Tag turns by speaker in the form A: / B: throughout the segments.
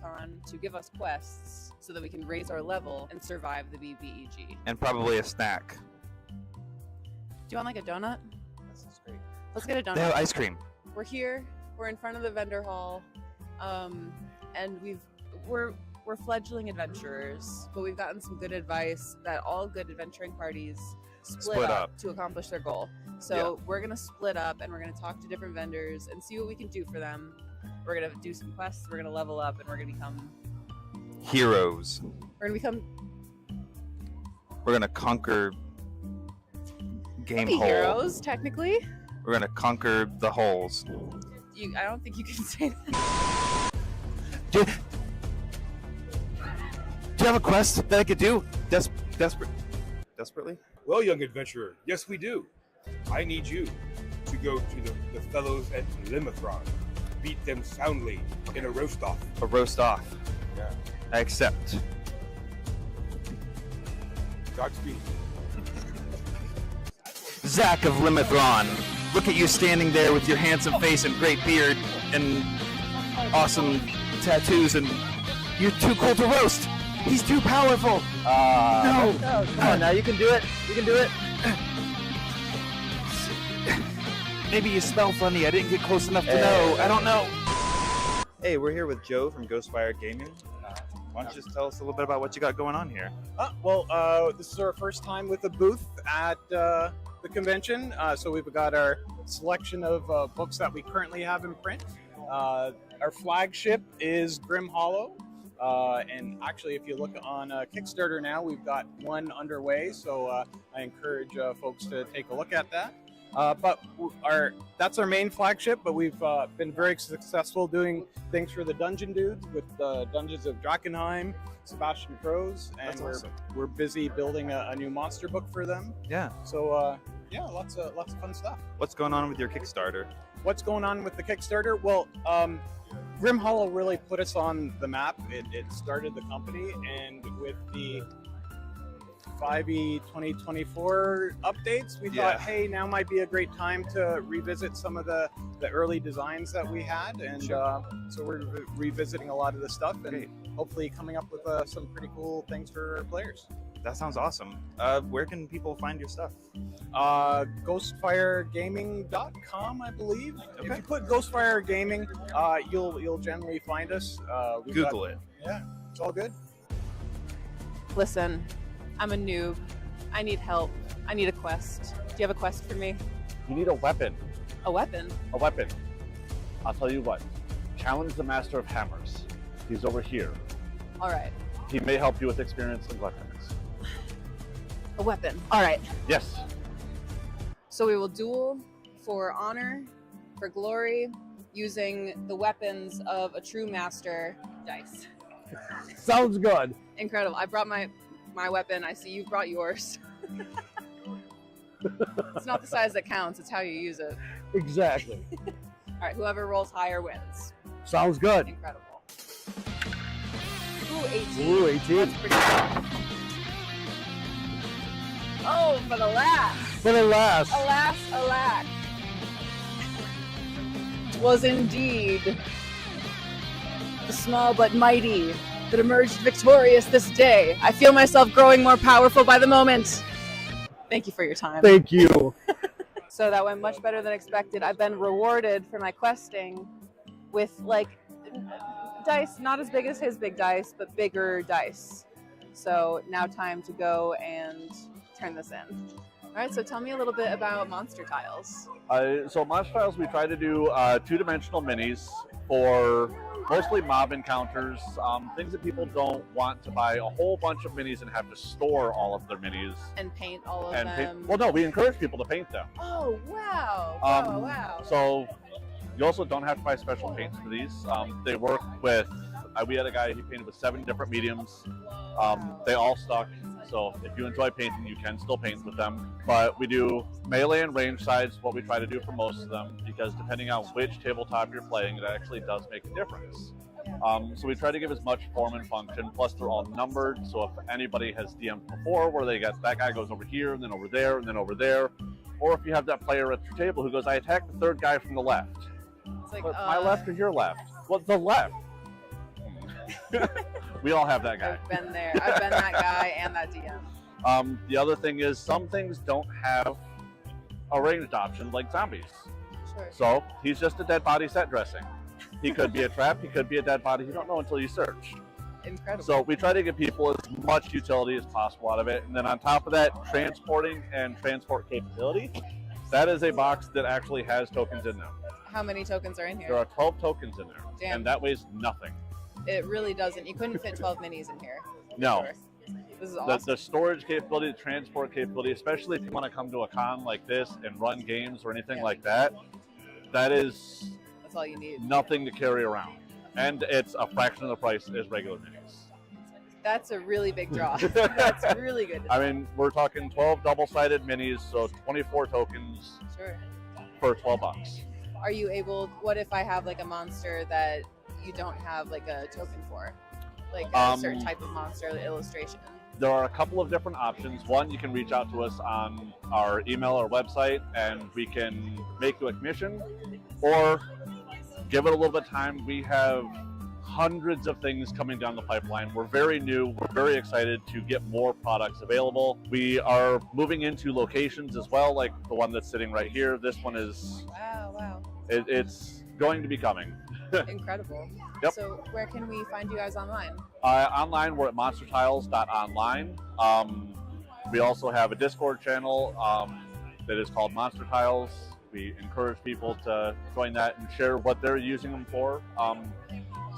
A: Con to give us quests so that we can raise our level and survive the BBEG.
B: And probably a snack.
A: Do you want like a donut?
C: This is great.
A: Let's get a donut.
B: They have ice cream.
A: We're here. We're in front of the vendor hall, and we're fledgling adventurers, but we've gotten some good advice that all good adventuring parties split up to accomplish their goal. So we're gonna split up and we're gonna talk to different vendors and see what we can do for them. We're gonna do some quests. We're gonna level up, and we're gonna become
B: heroes.
A: We're
B: gonna conquer game hole.
A: heroes, technically.
B: We're gonna conquer the holes.
A: I don't think you can say that.
B: Do you have a quest that I could do? Desperately?
D: Well, young adventurer, yes we do. I need you to go to the fellows at Limithron. Beat them soundly in a roast-off.
B: A roast-off.
D: Yeah.
B: I accept.
D: Godspeed.
B: Zach of Limithron. Look at you standing there with your handsome face and great beard and awesome tattoos, and you're too cool to roast. He's too powerful. No.
C: Come on now, you can do it. You can do it.
B: Maybe you smell funny. I didn't get close enough to know. I don't know. Hey, we're here with Joe from Ghostfire Gaming. Why don't you just tell us a little bit about what you got going on here?
E: This is our first time with a booth at the convention. So we've got our selection of books that we currently have in print. Our flagship is Grim Hollow. And actually, if you look on Kickstarter now, we've got one underway. So I encourage folks to take a look at that. But that's our main flagship, but we've been very successful doing things for the Dungeon Dudes with the Dungeons of Drakkenheim, Sebastian Crows, and we're busy building a new monster book for them.
B: Yeah.
E: So lots of fun stuff.
B: What's going on with your Kickstarter?
E: What's going on with the Kickstarter? Well, Grim Hollow really put us on the map. It started the company, and with the 5e 2024 updates, we thought, hey, now might be a great time to revisit some of the early designs that we had, and so we're revisiting a lot of the stuff and hopefully coming up with some pretty cool things for our players.
B: That sounds awesome. Where can people find your stuff?
E: Ghostfiregaming.com, I believe. Okay. If you put Ghostfire Gaming, you'll generally find us.
B: Google it.
E: Yeah, it's all good.
A: Listen, I'm a noob. I need help. I need a quest. Do you have a quest for me?
C: You need a weapon.
A: A weapon?
C: A weapon. I'll tell you what. Challenge the Master of Hammers. He's over here.
A: All right.
C: He may help you with experience and weapons.
A: A weapon. All right.
C: Yes.
A: So we will duel for honor, for glory, using the weapons of a true master, dice.
C: Sounds good.
A: Incredible. I brought my weapon. I see you brought yours. It's not the size that counts, it's how you use it.
C: Exactly.
A: All right, whoever rolls higher wins.
C: Sounds good.
A: Incredible. Ooh, 18.
C: Ooh, 18.
A: That's pretty good. Oh, for the last.
C: For the last.
A: Alas, alack. Was indeed the small but mighty that emerged victorious this day. I feel myself growing more powerful by the moment. Thank you for your time.
C: Thank you.
A: So that went much better than expected. I've been rewarded for my questing with like dice, not as big as his big dice, but bigger dice. So now time to go and turn this in. All right, so tell me a little bit about monster tiles.
C: So monster tiles, we try to do two-dimensional minis for mostly mob encounters, things that people don't want to buy a whole bunch of minis and have to store all of their minis.
A: And paint all of them.
C: Well, no, we encourage people to paint them.
A: Oh, wow. Oh, wow.
C: So you also don't have to buy special paints for these. They work with, we had a guy, he painted with 7 different mediums. They all stuck. So if you enjoy painting, you can still paint with them. But we do melee and range sides, what we try to do for most of them, because depending on which tabletop you're playing, it actually does make a difference. So we try to give as much form and function, plus they're all numbered. So if anybody has DM'd before where they get, that guy goes over here, and then over there, and then over there. Or if you have that player at your table who goes, I attack the third guy from the left.
A: It's like,
C: but my left or your left? Well, the left. We all have that guy.
A: I've been there. I've been that guy and that DM.
C: The other thing is some things don't have a ranged option like zombies.
A: Sure.
C: So he's just a dead body set dressing. He could be a trap, he could be a dead body, you don't know until you search.
A: Incredible.
C: So we try to give people as much utility as possible out of it. And then on top of that, transporting and transport capability. That is a box that actually has tokens in them.
A: How many tokens are in here?
C: There are 12 tokens in there.
A: Damn.
C: And that weighs nothing.
A: It really doesn't. You couldn't fit 12 minis in here.
C: No.
A: Sure. This is awesome.
C: The storage capability, the transport capability, especially if you want to come to a con like this and run games or anything like that, that is
A: That's all you need.
C: nothing to carry around. And it's a fraction of the price as regular minis.
A: That's a really big draw. That's really good.
C: I mean, we're talking 12 double-sided minis, so 24 tokens
A: Sure.
C: for 12 bucks.
A: Are you able, what if I have like a monster that you don't have like a token for? Like a certain type of monster illustration?
C: There are a couple of different options. One, you can reach out to us on our email or website and we can make you a commission, or give it a little bit of time. We have hundreds of things coming down the pipeline. We're very new. We're very excited to get more products available. We are moving into locations as well, like the one that's sitting right here. This one is,
A: Wow.
C: it's going to be coming.
A: Incredible.
C: Yep.
A: So where can we find you guys online?
C: Online, we're at monstertiles.online. We also have a Discord channel that is called Monster Tiles. We encourage people to join that and share what they're using them for.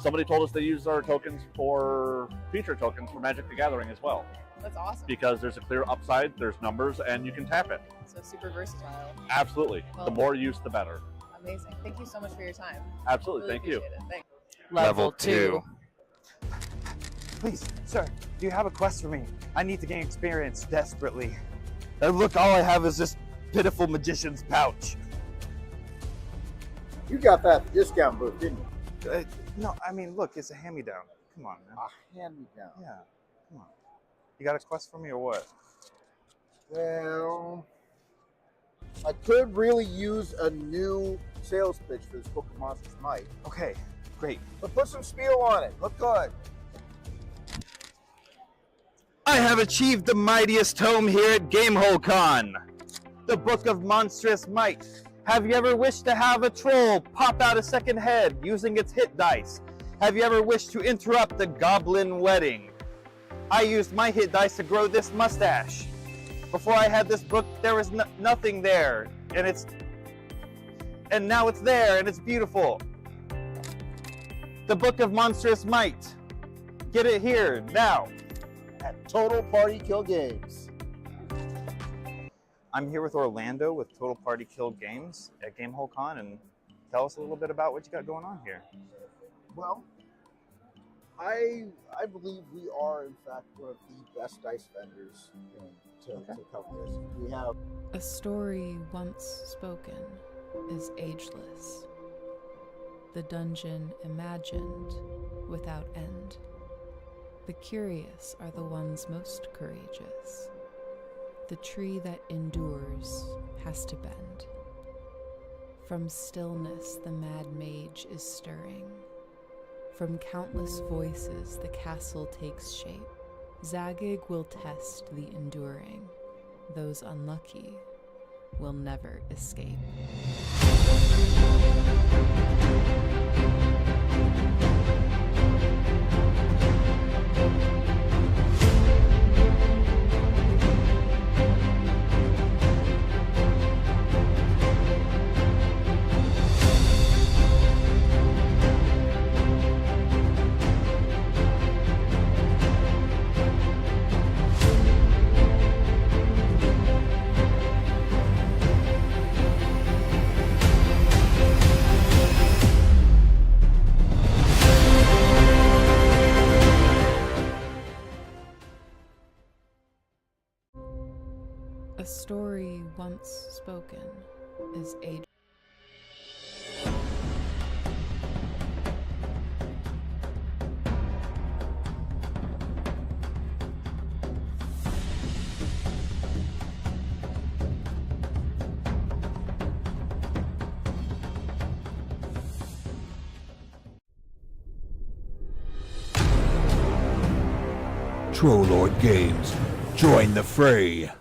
C: Somebody told us they use our tokens for feature tokens for Magic the Gathering as well.
A: That's awesome.
C: Because there's a clear upside, there's numbers, and you can tap it.
A: So super versatile.
C: Absolutely.
A: Well,
C: the more use, the better.
A: Amazing. Thank you so much for your time.
C: Absolutely.
A: Really
C: Thank you.
A: appreciate it. Thanks.
B: Level 2.
F: Please, sir, do you have a quest for me? I need to gain experience desperately. Look, all I have is this pitiful magician's pouch.
G: You got that at the discount booth, didn't you?
F: No, I mean, look, it's a hand-me-down. Come on, man.
G: A hand-me-down.
F: Yeah, come on. You got a quest for me or what?
G: Well, I could really use a new sales pitch for this Book of Monsters Might.
F: Okay, great.
G: But put some spiel on it. Look good.
F: I have achieved the mightiest tome here at Gamehole Con, the Book of Monstrous Might. Have you ever wished to have a troll pop out a second head using its hit dice? Have you ever wished to interrupt the goblin wedding? I used my hit dice to grow this mustache. Before I had this book, there was nothing there, and now it's there, and it's beautiful. The Book of Monstrous Might. Get it here, now.
G: At Total Party Kill Games.
F: I'm here with Orlando with Total Party Kill Games at Gamehole Con, and tell us a little bit about what you got going on here.
G: Well, I believe we are, in fact, one of the best dice vendors to cover this. We have
H: A story once spoken is ageless. The dungeon imagined without end. The curious are the ones most courageous. The tree that endures has to bend. From stillness the mad mage is stirring. From countless voices the castle takes shape. Zagig will test the enduring. Those unlucky will never escape. A story once spoken is ageless.
I: Trollord Games. Join the fray.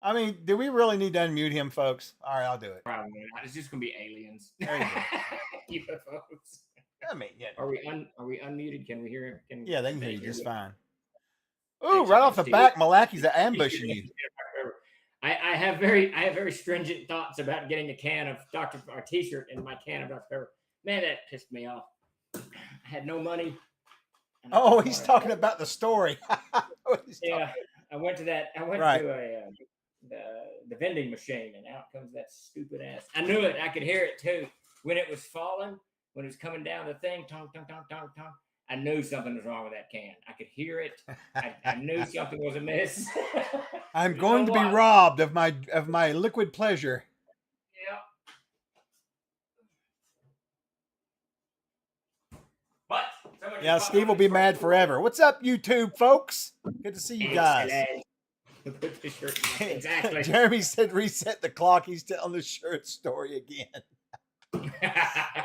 J: I mean, do we really need to unmute him, folks? All right, I'll do it.
K: Probably not. It's just gonna be aliens.
J: There you go.
K: UFOs.
J: I mean, yeah.
K: Are we unmuted? Can we hear him?
J: Yeah, they can hear you just fine. Ooh, right off the bat, Malaki's ambushing you.
K: I have very stringent thoughts about getting a can of a T-shirt in my can of Dr. Pepper. Man, that pissed me off. I had no money.
J: Oh, he's talking about the story.
K: Yeah, I went to the vending machine, and out comes that stupid ass. I knew it. I could hear it too when it was falling, when it was coming down the thing. Tong, tong, tong, tong, tong. I knew something was wrong with that can. I could hear it. I knew something was amiss.
J: I'm going to be robbed of my liquid pleasure.
K: Yeah. But
J: yeah, Steve will be mad forever. What's up, YouTube folks? Good to see you guys.
K: Put the shirt on. Exactly.
J: Jeremy said reset the clock. He's telling the shirt story again.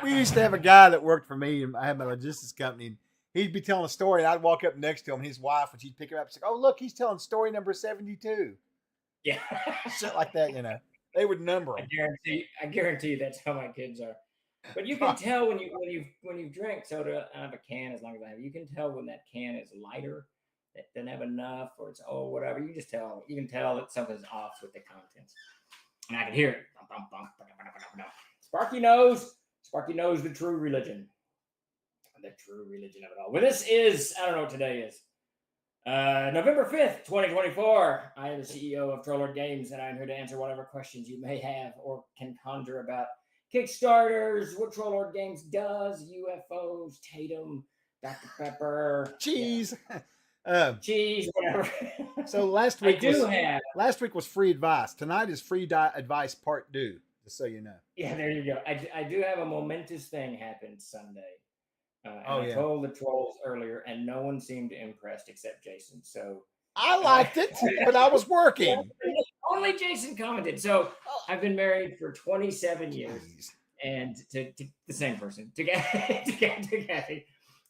J: We used to have a guy that worked for me, and I had my logistics company. And he'd be telling a story, and I'd walk up next to him, and his wife, and she'd pick him up and say, "Oh, look, he's telling story number 72."
K: Yeah,
J: shit like that. They would number them.
K: I guarantee you that's how my kids are. But you can tell when you drink soda out of a can, as long as I have, you can tell when that can is lighter, that doesn't have enough, or it's whatever. You can tell that something's off with the contents, and I can hear it. Sparky knows the true religion. The true religion of it all. Well, this is, I don't know what today is. November 5th, 2024. I am the CEO of Trollord Games, and I'm here to answer whatever questions you may have or can conjure about Kickstarters, what Trollord Games does, UFOs, Tatum, Dr. Pepper.
J: Cheese.
K: Cheese, whatever.
J: So last week was free advice. Tonight is free advice part 2, just so you know.
K: Yeah, there you go. I do have a momentous thing happen Sunday. I told the trolls earlier, and no one seemed impressed except Jason. So
J: I liked it, but I was working.
K: Only Jason commented. So I've been married for 27 years, and to the same person, to Kathy,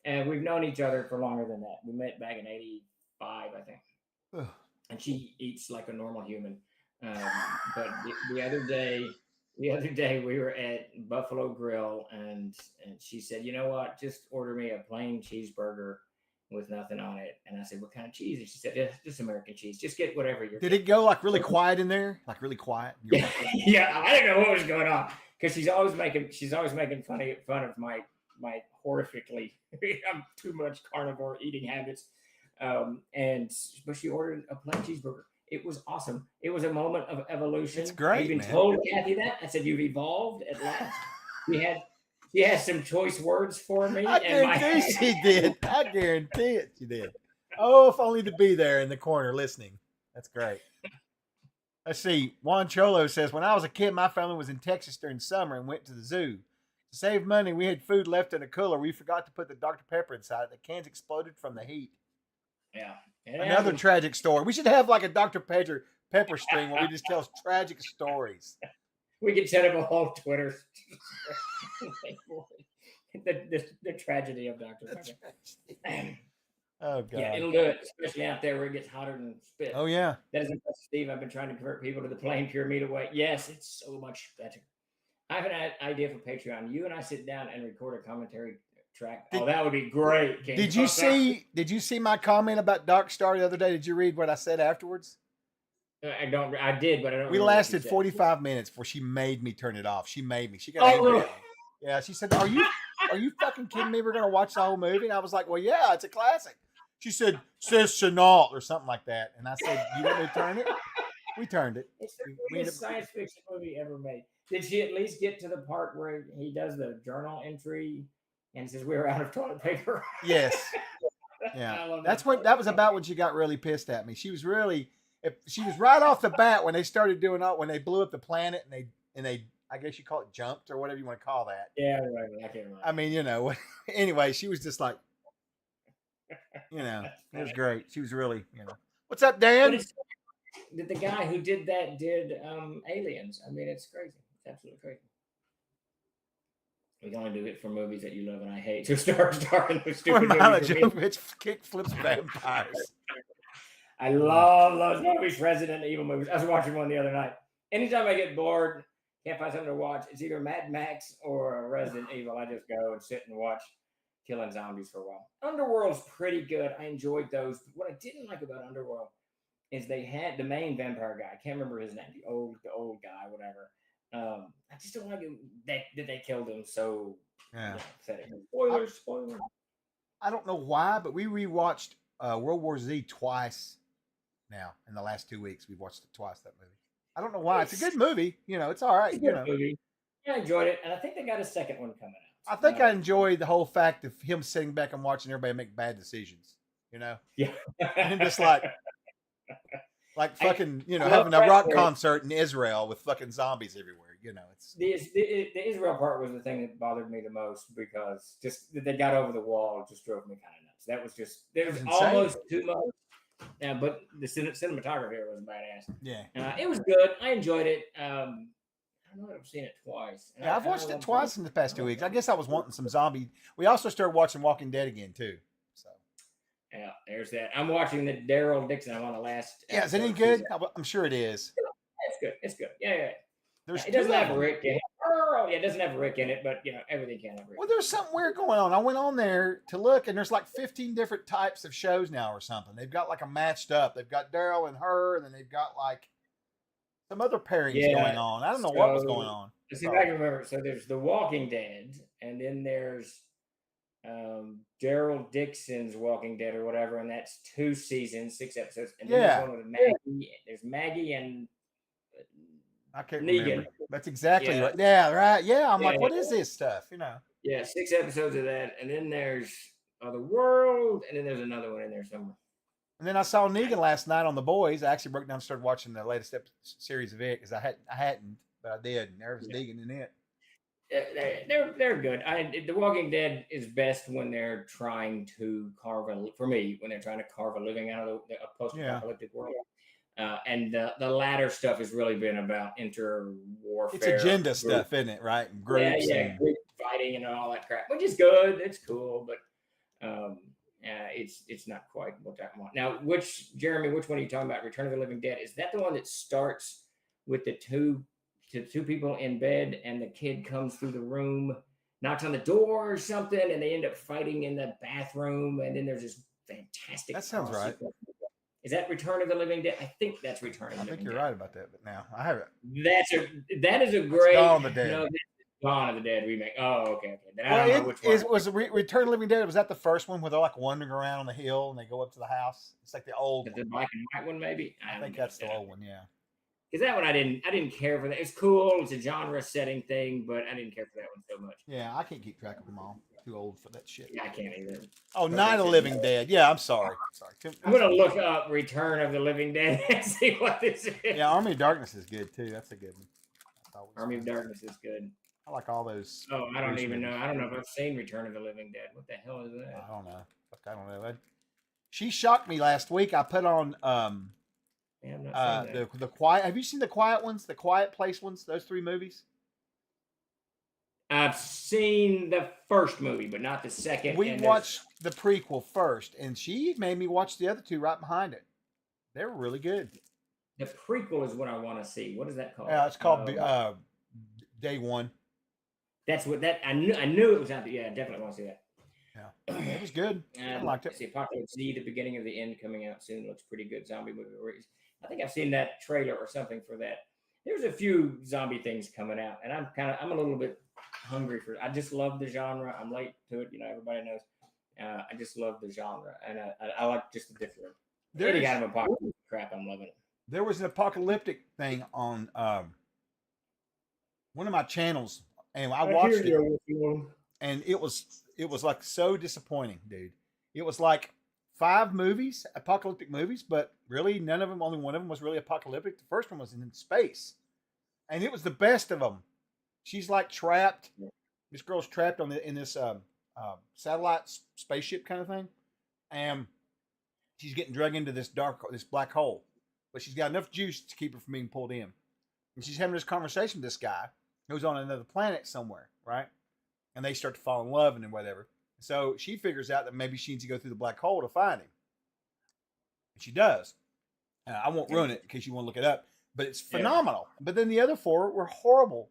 K: and we've known each other for longer than that. We met back in '85, I think, and she eats like a normal human. But the other day we were at Buffalo Grill, and she said, "You know what? Just order me a plain cheeseburger with nothing on it." And I said, "What kind of cheese?" And she said, "Yeah, just American cheese. Just get whatever you're."
J: Did it go like really quiet in there? Like really quiet?
K: Yeah, I didn't know what was going on because she's always making fun of my horrifically too much carnivore eating habits. But she ordered a plain cheeseburger. It was awesome. It was a moment of evolution.
J: It's great.
K: I even told Kathy that. I said, "You've evolved at last." She has some choice words for me.
J: I guarantee she did. I guarantee it. She did. Oh, if only to be there in the corner listening. That's great. Let's see. Juan Cholo says, "When I was a kid, my family was in Texas during summer and went to the zoo. To save money, we had food left in a cooler. We forgot to put the Dr. Pepper inside. The cans exploded from the heat."
K: Yeah.
J: Another tragic story. We should have like a Dr. Pepper string where we just tell tragic stories.
K: We could set up a whole Twitter. the tragedy of Dr. Pepper.
J: Oh, God.
K: Yeah, it'll do it, especially out there where it gets hotter than spit.
J: Oh, yeah.
K: That is impressive, Steve. I've been trying to convert people to the plain pure meat away. Yes, it's so much better. I have an idea for Patreon. You and I sit down and record a commentary track. That would be great.
J: Did you see my comment about Dark Star the other day? Did you read what I said afterwards?
K: I did, but I don't.
J: We lasted 45 minutes before she made me turn it off. She made me. She got angry.
K: Really?
J: Yeah, she said, Are you fucking kidding me? We're gonna watch the whole movie?" And I was like, "Well, yeah, it's a classic." She said, "Says Chenault" or something like that. And I said, "You want me to turn it?" We turned it.
K: It's the greatest science fiction movie ever made. Did she at least get to the part where he does the journal entry and says we're out of toilet paper?
J: Yes. Yeah. That was about when she got really pissed at me. She was really, she was right off the bat when they started doing when they blew up the planet and I guess you call it jumped or whatever you want to call that.
K: Yeah, right. I can't remember.
J: I mean, you know, anyway, she was just like, you know, it was great. She was really, you know, what's up, Dan?
K: But it's the guy who did that did Aliens. I mean, it's crazy. It's absolutely crazy. We can only do it for movies that you love and I hate. So star in those stupid movies.
J: Which kick flips vampires.
K: I love those movies, Resident Evil movies. I was watching one the other night. Anytime I get bored, can't find something to watch, it's either Mad Max or Resident Evil. I just go and sit and watch killing zombies for a while. Underworld's pretty good. I enjoyed those. What I didn't like about Underworld is they had the main vampire guy. I can't remember his name. The old guy, whatever. I just don't like it that they killed him so pathetic. Spoilers.
J: I don't know why, but we rewatched World War Z twice now in the last 2 weeks. We've watched it twice, that movie. I don't know why. It's a good movie. You know, it's all right.
K: It's a good movie. I enjoyed it, and I think they got a second one coming out.
J: I think I enjoyed the whole fact of him sitting back and watching everybody make bad decisions. You know?
K: Yeah.
J: And him just like fucking, you know, having a rock concert in Israel with fucking zombies everywhere. You know, it's
K: the Israel part was the thing that bothered me the most because just that they got over the wall just drove me kind of nuts. That was just it was almost too much. Yeah, but the cinematography was badass.
J: Yeah,
K: it was good. I enjoyed it. I don't know if I've seen it twice.
J: Yeah, I've watched it twice in the past 2 weeks. I guess I was wanting some zombie. We also started watching Walking Dead again too. So
K: yeah, there's that. I'm watching the Daryl Dixon. I'm on the last.
J: Yeah, is it any good? I'm sure it is.
K: It's good. It's good. Yeah.
J: There's
K: it doesn't have Rick in it. Oh, yeah, it doesn't have Rick in it, but you know everything can have Rick.
J: Well, there's something weird going on. I went on there to look, and there's like 15 different types of shows now, or something. They've got like a matched up. They've got Daryl and her, and then they've got like some other pairings going on. I don't know what was going on.
K: See if I can remember. So there's The Walking Dead, and then there's Daryl Dixon's Walking Dead or whatever, and that's 2 seasons, 6 episodes. And then there's one with Maggie. There's Maggie and
J: I can't
K: Negan.
J: remember. That's exactly right. Yeah, right. Yeah, I'm like, what is this stuff? You know.
K: Yeah, 6 episodes of that, and then there's The World, and then there's another one in there somewhere.
J: And then I saw Negan last night on The Boys. I actually broke down and started watching the latest series of it because I hadn't, but I did. And there was Negan in it.
K: They're good. The Walking Dead is best when they're trying to when they're trying to carve a living out of a post-apocalyptic world. And the latter stuff has really been about inter-warfare.
J: It's agenda stuff, isn't it? Right? And groups.
K: Yeah, group fighting and all that crap, which is good. It's cool, but it's not quite what I want. Now, Jeremy, which one are you talking about? Return of the Living Dead? Is that the one that starts with the two people in bed and the kid comes through the room, knocks on the door or something, and they end up fighting in the bathroom, and then there's this fantastic.
J: That sounds right.
K: Is that Return of the Living Dead? I think that's Return of the Living Dead.
J: I think you're right about that, but now I have it.
K: That is a great
J: Dawn of the Dead.
K: No, Dawn of the Dead remake. Oh, okay.
J: I don't know which one. Was Return of the Living Dead? Was that the first one where they're like wandering around on the hill and they go up to the house? It's like the old.
K: The black and white one, maybe.
J: I think that's the old one. Yeah.
K: Because that one I didn't care for that. It's cool. It's a genre setting thing, but I didn't care for that one so much.
J: Yeah, I can't keep track of them all. Too old for that shit.
K: Yeah, I can't either.
J: Oh, Night of the Living Dead. Yeah, I'm sorry.
K: I'm gonna look up Return of the Living Dead and see what this is.
J: Yeah, Army of Darkness is good too. That's a good one.
K: Army of Darkness is good.
J: I like all those.
K: Oh, I don't even know. I don't know if I've seen Return of the Living Dead. What the hell is that?
J: I don't know. Fuck, I don't know. She shocked me last week. I put on the Quiet. Have you seen the Quiet ones? The Quiet Place ones? Those 3 movies?
K: I've seen the first movie, but not the second.
J: We watched the prequel first, and she made me watch the other 2 right behind it. They were really good.
K: The prequel is what I want to see. What is that called?
J: Yeah, it's called Day One.
K: That's what that I knew it was out there. Yeah, I definitely want to see that.
J: Yeah, it was good. I liked it.
K: See Apocalypse Z, the beginning of the end, coming out soon. Looks pretty good. Zombie movie. I think I've seen that trailer or something for that. There's a few zombie things coming out, and I'm a little bit hungry for it. I just love the genre. I'm late to it, everybody knows. I just love the genre, and I like just the different. Any kind of apocalyptic crap, I'm loving it.
J: There was an apocalyptic thing on one of my channels, and I watched it, and it was like so disappointing, dude. It was like 5 movies, apocalyptic movies, but really only one of them was really apocalyptic. The first one was in space, and it was the best of them. She's like trapped. This girl's trapped in this satellite spaceship kind of thing, and she's getting dragged into this black hole. But she's got enough juice to keep her from being pulled in. And she's having this conversation with this guy who's on another planet somewhere, right? And they start to fall in love and whatever. So she figures out that maybe she needs to go through the black hole to find him. And she does. I won't ruin it in case you want to look it up, but it's phenomenal. Yeah. But then the other 4 were horrible.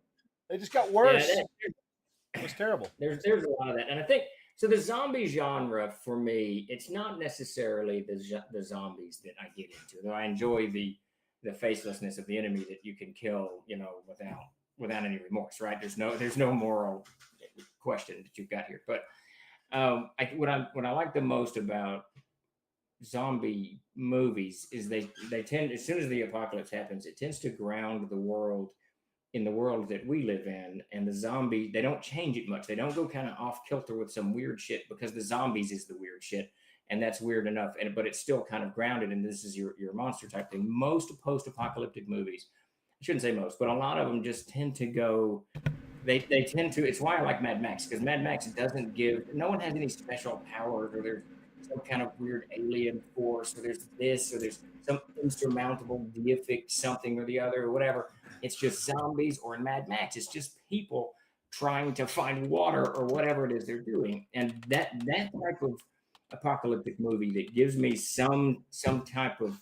J: They just got worse. It was terrible.
K: There's a lot of that. And I think, so the zombie genre for me, it's not necessarily the zombies that I get into, though I enjoy the facelessness of the enemy that you can kill, without any remorse, right? There's no moral question that you've got here. But what I like the most about zombie movies is they tend, as soon as the apocalypse happens, it tends to ground the world in the world that we live in, and the zombie, they don't change it much. They don't go kind of off kilter with some weird shit, because the zombies is the weird shit, and that's weird enough. But it's still kind of grounded, and this is your monster type thing. Most post-apocalyptic movies, I shouldn't say most, but a lot of them just tend to go. They tend to. It's why I like Mad Max, because Mad Max doesn't give. No one has any special powers, or there's some kind of weird alien force, or there's this, or there's some insurmountable deific something or the other, or whatever. It's just zombies, or in Mad Max, it's just people trying to find water or whatever it is they're doing. And that type of apocalyptic movie that gives me some type of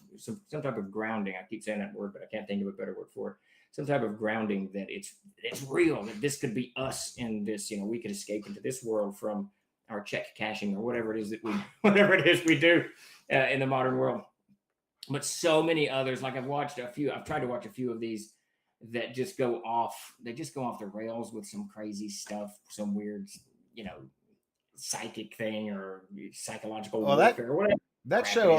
K: grounding. I keep saying that word, but I can't think of a better word for it. Some type of grounding that it's real, that this could be us in this, we could escape into this world from our check cashing or whatever it is we do in the modern world. But so many others, like I've tried to watch a few of these that just go off the rails with some crazy stuff, some weird, psychic thing or psychological warfare or whatever.
J: That show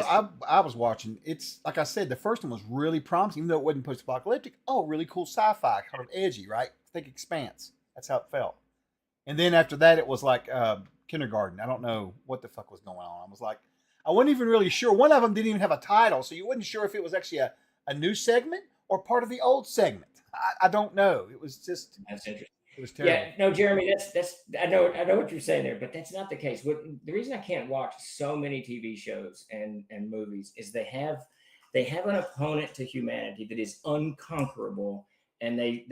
J: I was watching, it's like I said, the first one was really promising, even though it wasn't post-apocalyptic. Oh, really cool sci-fi, kind of edgy, right? Think Expanse. That's how it felt. And then after that, it was like kindergarten. I don't know what the fuck was going on. I was like, I wasn't even really sure. One of them didn't even have a title, so you wasn't sure if it was actually a new segment or part of the old segment. I don't know. It was just.
K: That's interesting.
J: It was terrible.
K: Yeah, no, Jeremy, that's I know what you're saying there, but that's not the case. The reason I can't watch so many TV shows and movies is they have an opponent to humanity that is unconquerable, and they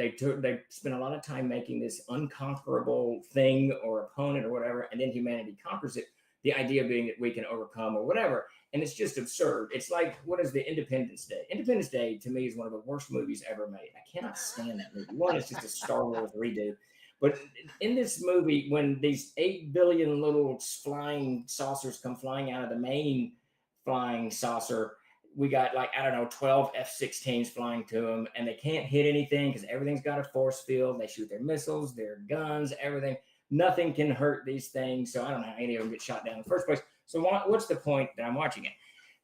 K: spend a lot of time making this unconquerable thing or opponent or whatever, and then humanity conquers it. The idea being that we can overcome or whatever. And it's just absurd. It's like, what is the Independence Day? Independence Day, to me, is one of the worst movies ever made. I cannot stand that movie. One, it's just a Star Wars redo. But in this movie, when these 8 billion little flying saucers come flying out of the main flying saucer, we got 12 F-16s flying to them, and they can't hit anything because everything's got a force field. They shoot their missiles, their guns, everything. Nothing can hurt these things. So I don't know how any of them get shot down in the first place. So what's the point that I'm watching it?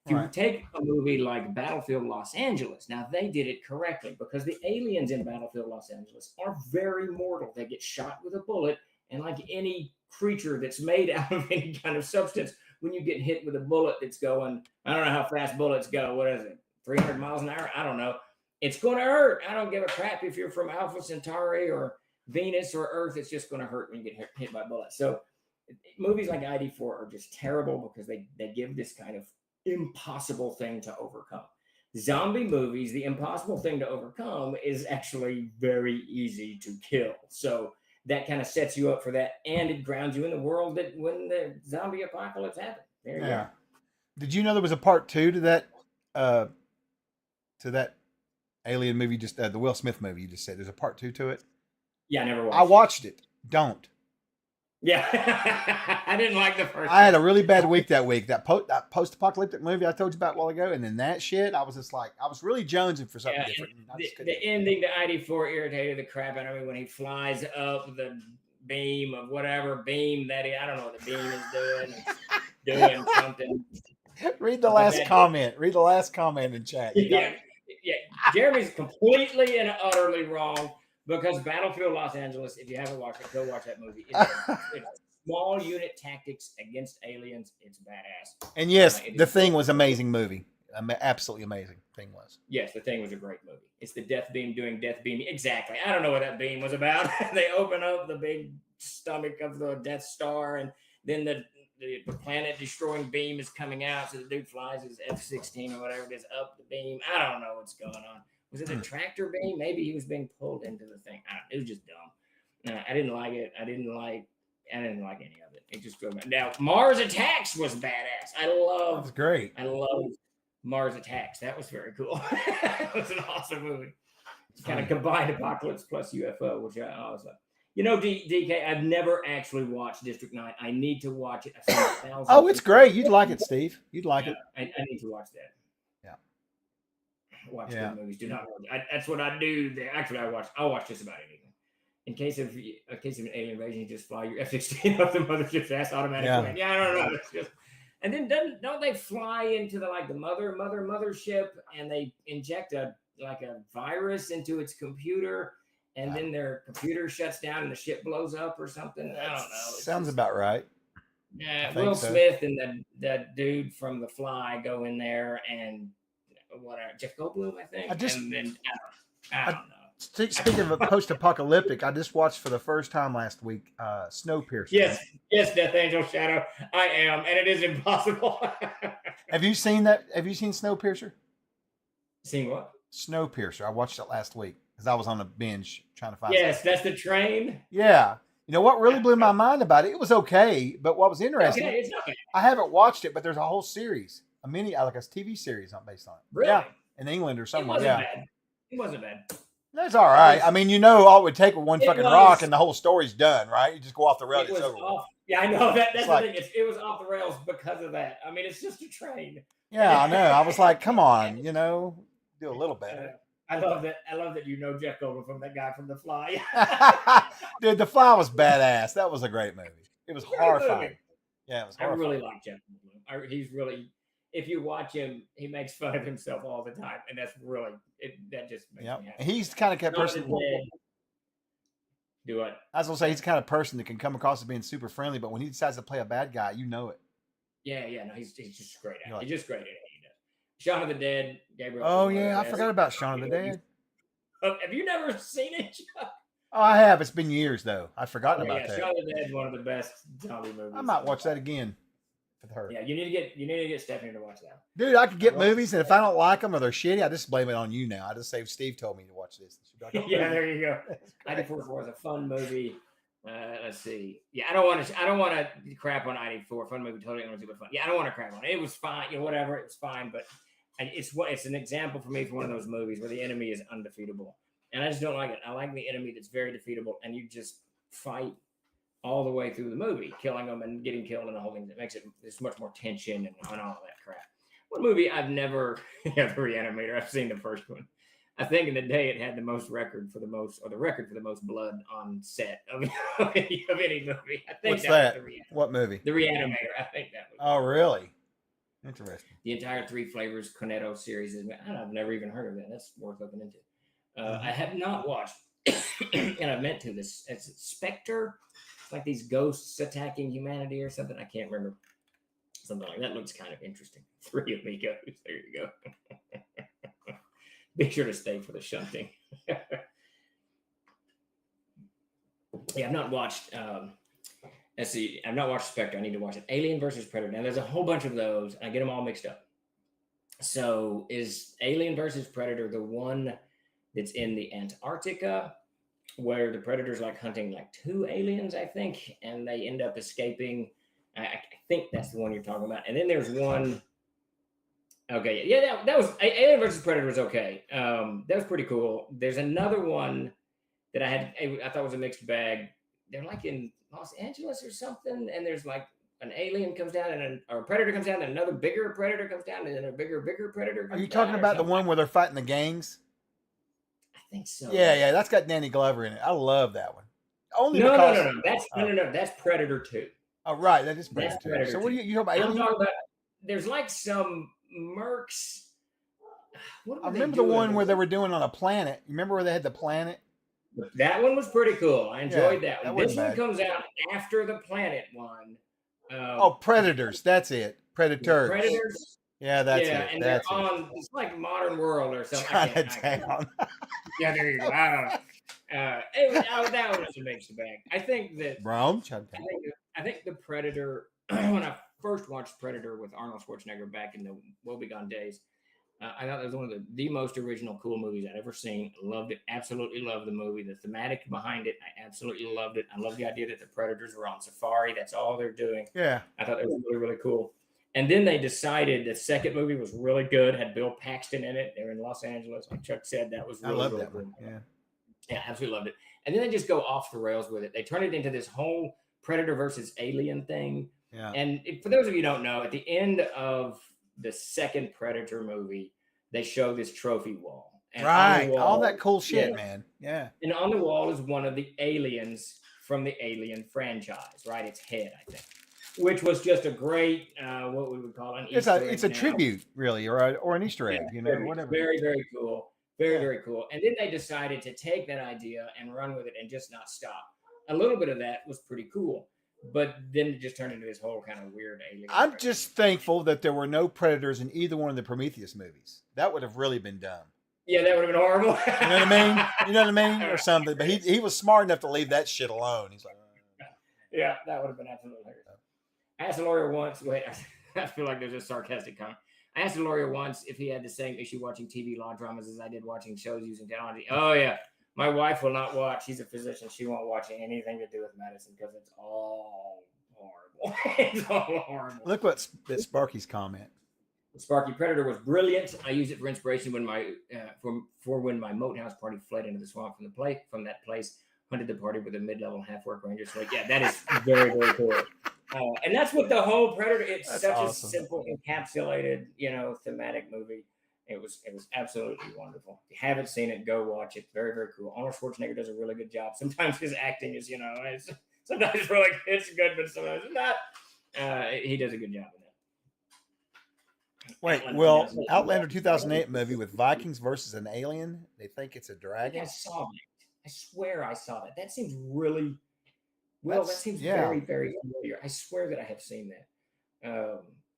K: If you take a movie like Battlefield Los Angeles, now they did it correctly, because the aliens in Battlefield Los Angeles are very mortal. They get shot with a bullet, and like any creature that's made out of any kind of substance, when you get hit with a bullet that's going, I don't know how fast bullets go. What is it? 300 miles an hour? I don't know. It's going to hurt. I don't give a crap if you're from Alpha Centauri or Venus or Earth. It's just going to hurt when you get hit by bullets. So movies like ID4 are just terrible because they give this kind of impossible thing to overcome. Zombie movies, the impossible thing to overcome is actually very easy to kill. So that kind of sets you up for that, and it grounds you in the world that when the zombie apocalypse happened. There you go.
J: Did you know there was a part 2 to that alien movie? Just the Will Smith movie you just said. There's a part 2 to it.
K: Yeah, I never watched.
J: I watched it. Don't.
K: Yeah, I didn't like the first.
J: I had a really bad week that week. That post-apocalyptic movie I told you about a while ago, and then that shit, I was just like, I was really jonesing for something different.
K: The ending to ID4 irritated the crap out of me when he flies up the beam of whatever beam that I don't know what the beam is doing something.
J: Read the last comment. Read the last comment in chat.
K: Yeah. Jeremy's completely and utterly wrong. Because Battlefield Los Angeles, if you haven't watched it, go watch that movie. It's small unit tactics against aliens. It's badass.
J: And yes, The Thing was an amazing movie. absolutely amazing thing was.
K: Yes, The Thing was a great movie. It's the Death Beam doing Death Beam. Exactly. I don't know what that beam was about. They open up the big stomach of the Death Star, and then the planet destroying beam is coming out. So the dude flies his F-16 or whatever it is up the beam. I don't know what's going on. Was it a tractor beam? Maybe he was being pulled into the thing. It was just dumb. I didn't like it. I didn't like any of it. It just drove me. Now Mars Attacks was badass.
J: That's great.
K: I love Mars Attacks. That was very cool. It was an awesome movie. It's kind of combined apocalypse plus UFO, which I always like. You know, DK, I've never actually watched District 9. I need to watch it. I've seen 1,000
J: Oh, it's great. You'd like it, Steve. You'd like it.
K: I need to watch that.
J: Yeah.
K: Watch good movies. Do not. That's what I do. Actually, I'll watch just about anything. In case of an alien invasion, you just fly your F-16 up the mothership's ass automatically. Yeah, I don't know. It's just, and then don't they fly into the mothership, and they inject a virus into its computer, and then their computer shuts down and the ship blows up or something? I don't know.
J: Sounds about right.
K: Yeah, Will Smith and that dude from The Fly go in there, and Jeff Goldblum, I think. I don't know.
J: Speaking of post-apocalyptic, I just watched for the first time last week Snowpiercer.
K: Yes, Death Angel Shadow. I am, and it is impossible.
J: Have you seen that? Have you seen Snowpiercer?
K: Seen what?
J: Snowpiercer. I watched it last week because I was on a binge trying to find.
K: Yes, that's the train.
J: Yeah. You know what really blew my mind about it? It was okay, but what was interesting?
K: Okay, it's okay.
J: I haven't watched it, but there's a whole series, a TV series based on it.
K: Really?
J: Yeah, in England or somewhere.
K: It wasn't bad.
J: That's all right. I mean, all it would take with one fucking rock and the whole story's done, right? You just go off the rails. It's over.
K: Yeah, I know that. That's the thing. It was off the rails because of that. I mean, it's just a train.
J: Yeah, I know. I was like, come on, do a little better.
K: I love that. I love that Jeff Goldblum from that guy from The Fly.
J: Dude, The Fly was badass. That was a great movie. It was horrifying.
K: Movie.
J: Yeah, it was horrifying.
K: I really like Jeff Goldblum. He's really. If you watch him, he makes fun of himself all the time, and that's really that just makes me happy.
J: He's the kind of person.
K: Do what?
J: I was gonna say he's the kind of person that can come across as being super friendly, but when he decides to play a bad guy, you know it.
K: Yeah, no, he's just great at it. He's just great at it. He does. Shaun of the Dead, Gabriel.
J: Oh yeah, I forgot about Shaun of the Dead.
K: Have you never seen it, Chuck?
J: Oh, I have. It's been years though. I've forgotten about that.
K: Shaun of the Dead is one of the best zombie movies.
J: I might watch that again. With her.
K: Yeah, you need to get Stephanie to watch that.
J: Dude, I could get movies, and if I don't like them or they're shitty, I just blame it on you now. I just say Steve told me to watch this.
K: Yeah, there you go. ID4 is a fun movie. Let's see. Yeah, I don't want to crap on ID4. Fun movie, totally honestly, but fun. Yeah, I don't want to crap on it. It was fine. Whatever. It was fine, but it's an example for me for one of those movies where the enemy is undefeatable, and I just don't like it. I like the enemy that's very defeatable, and you just fight all the way through the movie, killing them and getting killed and the whole thing. That makes it there's much more tension and all that crap. One movie I've never the Reanimator. I've seen the first one. I think in the day it had the record for the most blood on set of any movie. I think
J: what's that? What movie?
K: The Reanimator. I think that was.
J: Oh, really? Interesting.
K: The entire Three Flavors Cornetto series is. I've never even heard of that. That's worth looking into. I have not watched, and I meant to. It's Spectre. Like these ghosts attacking humanity or something. I can't remember. Something like that looks kind of interesting. 3 amigos. There you go. Be sure to stay for the shunting. Yeah, I've not watched. Let's see. I've not watched Spectre. I need to watch it. Alien versus Predator. Now, there's a whole bunch of those. I get them all mixed up. So, is Alien versus Predator the one that's in the Antarctica, where the predator's like hunting like 2 aliens, I think, and they end up escaping? I think that's the one you're talking about. And then there's one. Okay, yeah, that was Alien versus Predator was okay. That was pretty cool. There's another one that I thought was a mixed bag. They're like in Los Angeles or something, and there's like an alien comes down or a predator comes down, and another bigger predator comes down, and then a bigger predator.
J: Are you talking about the one where they're fighting the gangs?
K: I think so.
J: Yeah, that's got Danny Glover in it. I love that one.
K: No. That's Predator 2.
J: Oh, right, that is Predator 2. So what are you talking about?
K: I'm talking about. There's like some mercs.
J: I remember the one where they were doing on a planet. You remember where they had the planet?
K: That one was pretty cool. I enjoyed that one. This one comes out after the planet one.
J: Predators. That's it. Predators. Yeah, that's
K: Yeah,
J: it.
K: and
J: That's
K: they're
J: it.
K: on. It's like Modern World or something. I can't.
J: Chinatown.
K: Yeah, there you go. That one was a mixed bag. I think that
J: Rome, Chinatown.
K: I think the Predator. When I first watched Predator with Arnold Schwarzenegger back in the woebegone days, I thought that was one of the most original, cool movies I'd ever seen. Loved it. Absolutely loved the movie. The thematic behind it, I absolutely loved it. I love the idea that the Predators were on safari. That's all they're doing.
J: Yeah.
K: I thought it was really, really cool. And then they decided the second movie was really good. Had Bill Paxton in it. They're in Los Angeles. Like Chuck said, that was really,
J: I love
K: really
J: that
K: cool.
J: one. Yeah.
K: Yeah, absolutely loved it. And then they just go off the rails with it. They turn it into this whole Predator versus Alien thing.
J: Yeah.
K: And for those of you who don't know, at the end of the second Predator movie, they show this trophy wall. And
J: Right.
K: wall,
J: All that cool shit, man. Yeah.
K: And on the wall is one of the aliens from the Alien franchise, right? Its head, I think. Which was just a great, what we would call an
J: It's
K: Easter egg.
J: a
K: now.
J: tribute, really, or an Easter egg, whatever.
K: Very, very cool. Very, very cool. And then they decided to take that idea and run with it and just not stop. A little bit of that was pretty cool, but then it just turned into this whole kind of weird alien.
J: I'm just thankful that there were no predators in either one of the Prometheus movies. That would have really been dumb.
K: Yeah, that would have been horrible.
J: You know what I mean? You know what I mean? Or something. But he was smart enough to leave that shit alone. He's like,
K: yeah, that would have been absolutely hilarious. I asked a lawyer once, I feel like there's a sarcastic comment. I asked a lawyer once if he had the same issue watching TV law dramas as I did watching shows using technology. Oh, yeah. My wife will not watch. She's a physician. She won't watch anything to do with medicine because it's all horrible. It's all horrible.
J: look what's Sparky's comment.
K: Sparky Predator was brilliant. I used it for inspiration when my for when my moat house party fled into the swamp from that place, hunted the party with a mid-level half-work ranger. So yeah, that is very, very cool. And that's what the whole Predator. It's
J: That's
K: such
J: awesome.
K: a simple, encapsulated, thematic movie. It was absolutely wonderful. If you haven't seen it, go watch it. Very, very cool. Arnold Schwarzenegger does a really good job. Sometimes his acting is, sometimes really it's good, but sometimes it's not. He does a good job in it.
J: Wait, Outlander 2008 movie with Vikings versus an alien. They think it's a dragon.
K: I saw that. I swear I saw that. That seems really that seems very, very familiar. I swear that I have seen that.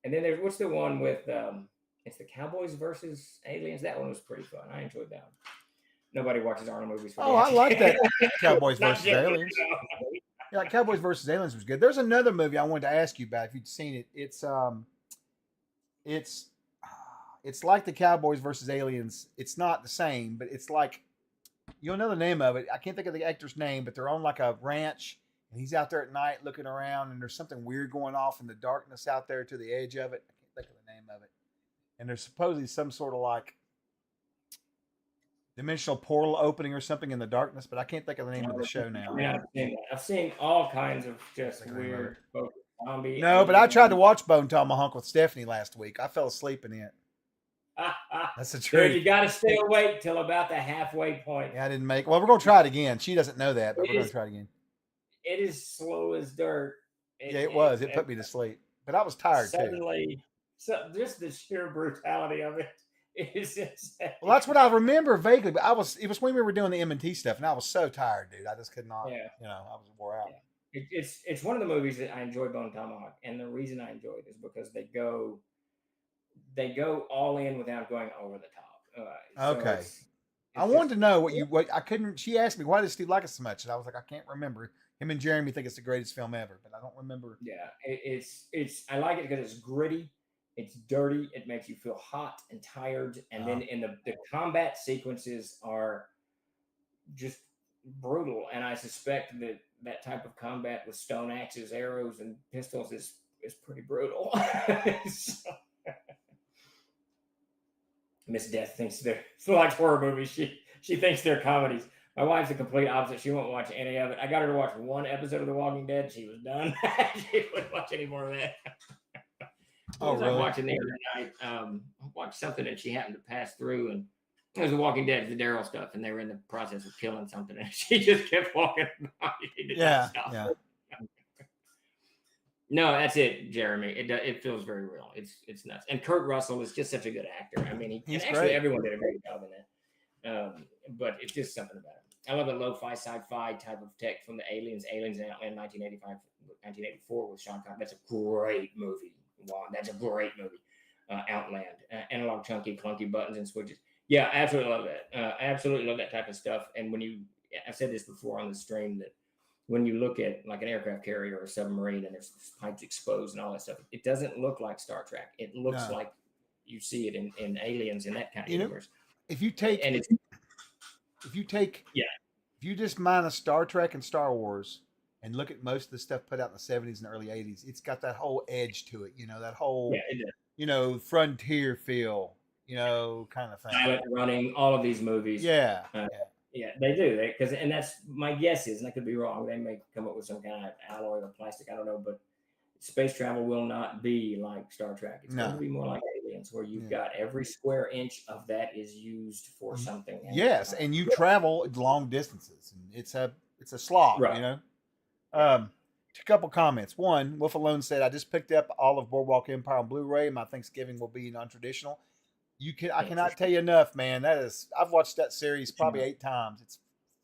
K: And then there's what's the one with it's the Cowboys versus Aliens. That one was pretty fun. I enjoyed that one. Nobody watches Arnold movies. For
J: I like that. Cowboys
K: Not
J: versus
K: yet,
J: aliens. Yeah, Cowboys versus aliens was good. There's another movie I wanted to ask you about if you'd seen it. It's like the Cowboys versus aliens. It's not the same, but it's like, you'll know the name of it. I can't think of the actor's name, but they're on like a ranch and he's out there at night looking around and there's something weird going off in the darkness out there to the edge of it. I can't think of the name of it. And there's supposedly some sort of like dimensional portal opening or something in the darkness, but I can't think of the name of the show now.
K: Yeah, I've seen all kinds of just weird zombie.
J: No, but I tried to watch Bone Tomahawk with Stephanie last week. I fell asleep in it. That's the truth.
K: Dude, you got to stay awake till about the halfway point.
J: Yeah, I didn't make. Well, we're gonna try it again. She doesn't know that, but we're gonna try it again.
K: It is slow as dirt.
J: It was. It put me to sleep, but I was tired
K: too. Just the sheer brutality of it is insane.
J: Well, that's what I remember vaguely. But it was when we were doing the M&T stuff, and I was so tired, dude. I just could not.
K: Yeah.
J: I was wore out.
K: Yeah. It's one of the movies that I enjoy, Bone Tomahawk, and the reason I enjoy it is because they go all in without going over the top.
J: Okay. I wanted to know what I couldn't. She asked me, why does Steve like it so much? And I was like, I can't remember. Him and Jeremy think it's the greatest film ever, but I don't remember.
K: Yeah, it's. I like it because it's gritty, it's dirty, it makes you feel hot and tired, and then in the combat sequences are just brutal. And I suspect that type of combat with stone axes, arrows, and pistols is pretty brutal. Miss Death thinks they're like horror movies. She thinks they're comedies. My wife's the complete opposite. She won't watch any of it. I got her to watch one episode of The Walking Dead. She was done. She wouldn't watch any more of that.
J: Oh, really?
K: I was watching the other night. I watched something and she happened to pass through, and it was The Walking Dead, the Daryl stuff, and they were in the process of killing something, and she just kept walking by.
J: Yeah.
K: No, that's it, Jeremy. It feels very real. It's nuts. And Kurt Russell is just such a good actor. I mean,
J: he's
K: actually
J: great.
K: Everyone did a great job in that. But it's just something about it. I love the lo-fi sci-fi type of tech from the Aliens in 1984 with Sean Connery. That's a great movie. Wow, that's a great movie. Outland, analog chunky clunky buttons and switches. Yeah, I absolutely love that. I absolutely love that type of stuff. And I've said this before on the stream, that when you look at like an aircraft carrier or a submarine and there's pipes exposed and all that stuff, it doesn't look like Star Trek. It looks like you see it in Aliens and that kind of universe.
J: If you take if you just minus Star Trek and Star Wars and look at most of the stuff put out in the 70s and early 80s, it's got that whole edge to it, that whole frontier feel, kind of thing.
K: Silent Running, all of these movies.
J: Yeah.
K: Yeah, they do. And that's my guess is, and I could be wrong, they may come up with some kind of alloy or plastic, I don't know, but space travel will not be like Star Trek. It's going to be more like Aliens, where you've got every square inch of that is used for something.
J: Yes, and you travel long distances, and it's a slog,
K: right.
J: A couple comments. One, Wolf Alone said, I just picked up all of Boardwalk Empire on Blu-ray. My Thanksgiving will be non-traditional. I cannot tell you enough, man. I've watched that series probably 8 times. It's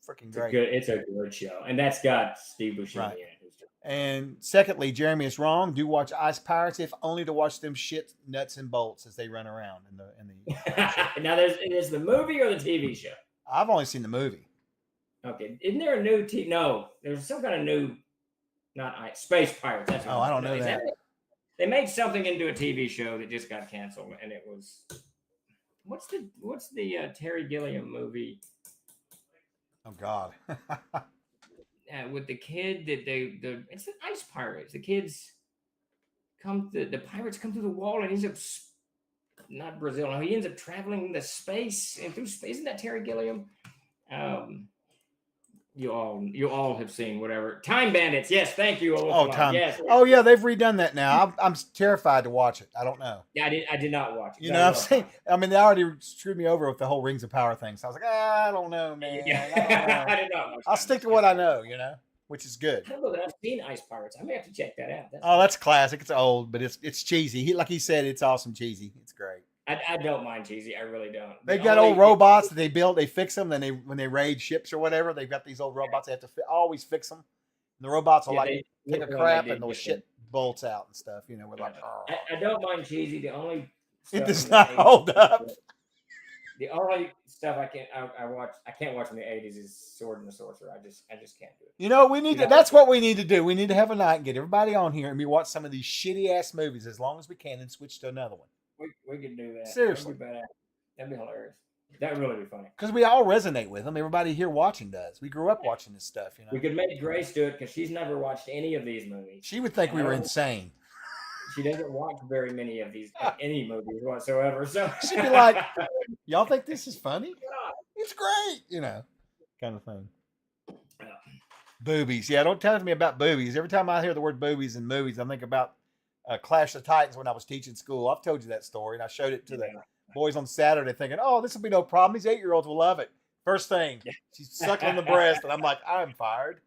J: freaking great.
K: It's a good show. And that's got Steve Buscemi in it.
J: And secondly, Jeremy is wrong. Do watch Ice Pirates, if only to watch them shit nuts and bolts as they run around in the
K: Now there's the movie or the TV show?
J: I've only seen the movie.
K: Okay. Isn't there a new No, there's some kind of new Space Pirates. That's
J: I don't know that.
K: They made something into a TV show that just got canceled, and it was what's the Terry Gilliam movie?
J: Oh God.
K: With the kid that it's the Ice Pirates. The kids the pirates come through the wall and he ends up not Brazil. No, he ends up traveling the space and through space. Isn't that Terry Gilliam? You all have seen whatever. Time Bandits. Yes, thank you. Yes.
J: Oh yeah, they've redone that now. I'm terrified to watch it. I don't know.
K: Yeah, I did not watch it.
J: I'm saying. I mean, they already screwed me over with the whole Rings of Power thing. So I was like, I don't know, man.
K: Yeah.
J: I don't know.
K: I did not watch
J: I'll stick to what I know, which is good.
K: I don't know that I've seen Ice Pirates. I may have to check that out.
J: That's classic. It's old, but it's cheesy. Like he said, it's awesome cheesy. It's great.
K: I don't mind cheesy. I really don't.
J: They've got old robots that they build. They fix them. Then when they raid ships or whatever, they've got these old robots. They have to always fix them. And the robots will take a crap and they'll shit bolts out and stuff. We're like,
K: I don't mind cheesy. The only
J: it does not hold up.
K: The only stuff I can't watch from the 80s is Sword and the Sorcerer. I just can't do it.
J: We need to. That's what we need to do. We need to have a night and get everybody on here and we watch some of these shitty ass movies as long as we can and switch to another one.
K: We could do that.
J: Seriously.
K: That'd be hilarious. That'd really be funny.
J: Because we all resonate with them. Everybody here watching does. We grew up watching this stuff,
K: We could make Grace do it because she's never watched any of these movies.
J: She would think we were insane.
K: She doesn't watch very many of these, any movies whatsoever. So
J: she'd be like, y'all think this is funny? It's great, kind of thing. Boobies. Yeah, don't tell me about boobies. Every time I hear the word boobies in movies, I think about Clash of Titans when I was teaching school. I've told you that story, and I showed it to the boys on Saturday thinking, this will be no problem. These 8-year-olds will love it. First thing, she's suckling the breast, and I'm like, I'm fired.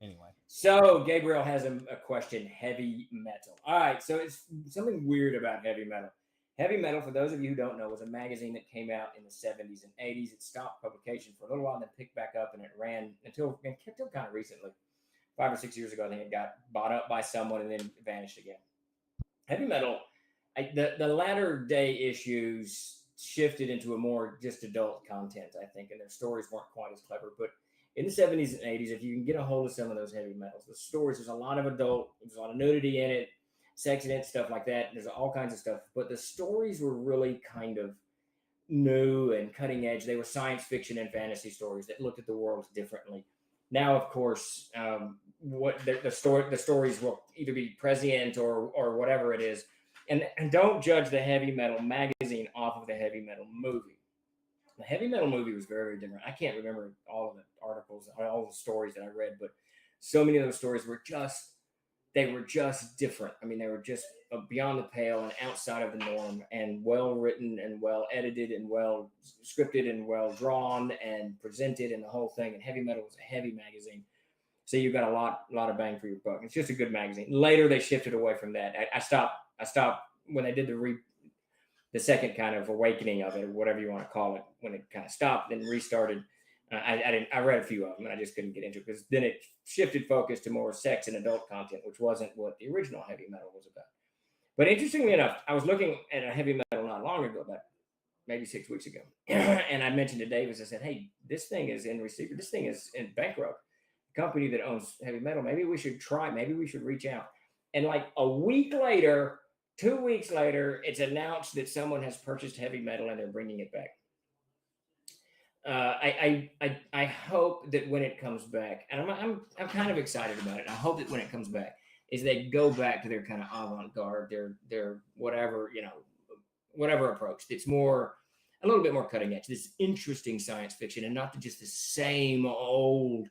J: Anyway.
K: So Gabriel has a question, heavy metal. All right, so it's something weird about heavy metal. Heavy Metal, for those of you who don't know, was a magazine that came out in the 70s and 80s. It stopped publication for a little while and then picked back up, and it ran until kind of recently. 5 or 6 years ago, I think it got bought up by someone and then vanished again. Heavy Metal, the latter day issues shifted into a more just adult content, I think, and their stories weren't quite as clever. But in the 70s and 80s, if you can get a hold of some of those heavy metals, the stories, there's a lot of nudity in it, sex in it, stuff like that. There's all kinds of stuff. But the stories were really kind of new and cutting edge. They were science fiction and fantasy stories that looked at the world differently. Now, of course, the stories will either be prescient or whatever it is. And don't judge the Heavy Metal magazine off of the Heavy Metal movie. The Heavy Metal movie was very, very different. I can't remember all of the articles, all the stories that I read, but so many of those stories were just different. I mean, they were just beyond the pale and outside of the norm, and well written and well edited and well scripted and well drawn and presented and the whole thing. And Heavy Metal was a heavy magazine, so you got a lot of bang for your buck. It's just a good magazine. Later, they shifted away from that. I stopped when they did the second kind of awakening of it, or whatever you want to call it. When it kind of stopped and restarted, I read a few of them and I just couldn't get into it because then it shifted focus to more sex and adult content, which wasn't what the original Heavy Metal was about. But interestingly enough, I was looking at a heavy metal not long ago, about maybe 6 weeks ago, and I mentioned to Davis, I said, "Hey, this thing is in receiver. This thing is in bankrupt. The company that owns heavy metal. Maybe we should try. Maybe we should reach out." And like a week later, 2 weeks later, it's announced that someone has purchased heavy metal and they're bringing it back. I hope that when it comes back, and I'm kind of excited about it. I hope that when it comes back, is they go back to their kind of avant-garde, their whatever, whatever approach. It's more a little bit more cutting edge. This interesting science fiction, and not just the same old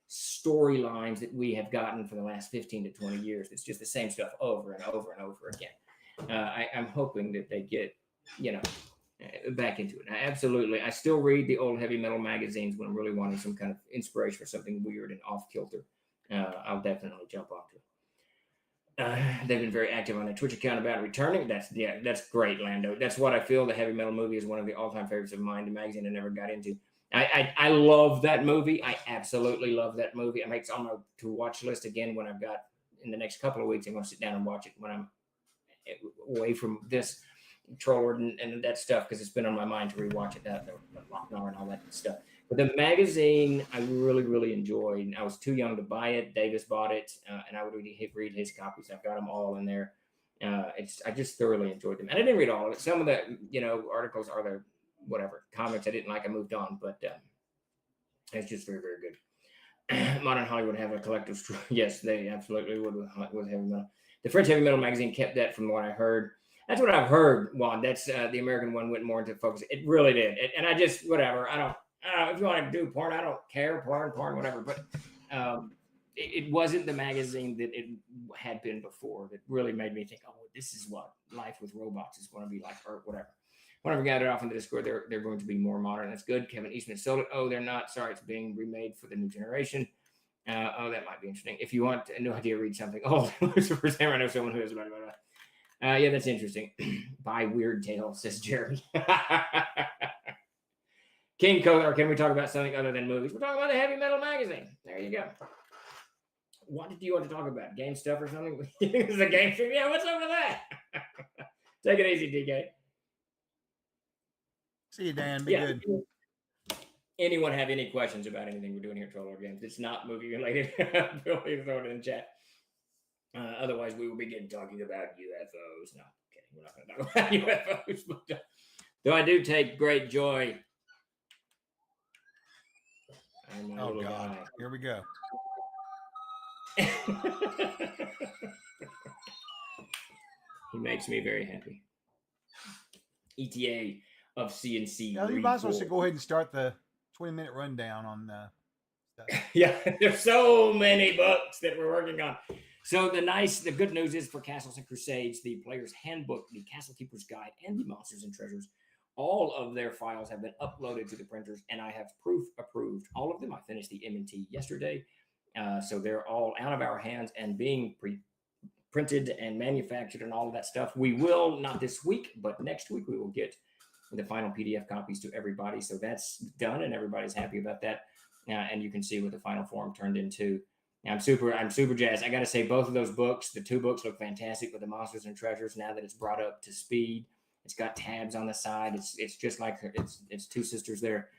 K: storylines that we have gotten for the last 15 to 20 years. It's just the same stuff over and over and over again. I'm hoping that they get, back into it. I still read the old heavy metal magazines when I'm really wanting some kind of inspiration for something weird and off kilter. I'll definitely jump onto it. They've been very active on their Twitch account about returning. That's great, Lando. That's what I feel. The Heavy Metal movie is one of the all-time favorites of mine. The magazine I never got into. I love that movie. I absolutely love that movie. It's on my to-watch list again when I've got, in the next couple of weeks, I'm going to sit down and watch it when I'm away from this troller and that stuff, because it's been on my mind to rewatch it, the Lochnar and all that stuff. But the magazine I really, really enjoyed. I was too young to buy it. Davis bought it, and I would read his copies. I've got them all in there. I just thoroughly enjoyed them. And I didn't read all of it. Some of the, articles are the whatever comics I didn't like, I moved on. But it's just very, very good. Modern Hollywood have a collective yes, they absolutely would with heavy metal. The French heavy metal magazine kept that, from what I heard. That's what I've heard, Juan. That's the American one went more into focus. It really did. And I just, whatever. I don't if you want to do porn, I don't care. Porn, whatever. But it wasn't the magazine that it had been before that really made me think, oh, this is what life with robots is going to be like, or whatever. Whenever I got it off in the Discord, they're going to be more modern. That's good. Kevin Eastman sold it. Oh, they're not. Sorry, it's being remade for the new generation. That might be interesting. If you want a new idea, read something. Oh, it's the first time I know someone who is about it. Yeah, that's interesting. Buy Weird Tale, says Jerry. King Kolar, can we talk about something other than movies? We're talking about the Heavy Metal magazine. There you go. What did you want to talk about? Game stuff or something? This is a game stream? Yeah, what's up with that? Take it easy, DK.
J: See you, Dan. Be good.
K: Anyone have any questions about anything we're doing here at Troll Lord Games? It's not movie related. Feel free to throw it in the chat. Otherwise, we will begin talking about UFOs. No, kidding. We're not going to talk about UFOs. But, though I do take great joy.
J: Oh, God. Guy. Here we go.
K: He makes me very happy. ETA of CNC.
J: No, you might as well go ahead and start the 20-minute rundown on stuff.
K: Yeah, there's so many books that we're working on. So the good news is for Castles and Crusades, the Player's Handbook, the Castle Keeper's Guide, and the Monsters and Treasures, all of their files have been uploaded to the printers, and I have proof approved all of them. I finished the M&T yesterday, so they're all out of our hands and being printed and manufactured and all of that stuff. We will, not this week, but next week, we will get the final PDF copies to everybody. So that's done, and everybody's happy about that. And you can see what the final form turned into. I'm super jazzed. I got to say, both of those books, the two books, look fantastic with the Monsters and Treasures. Now that it's brought up to speed, it's got tabs on the side. It's just like it's two sisters there,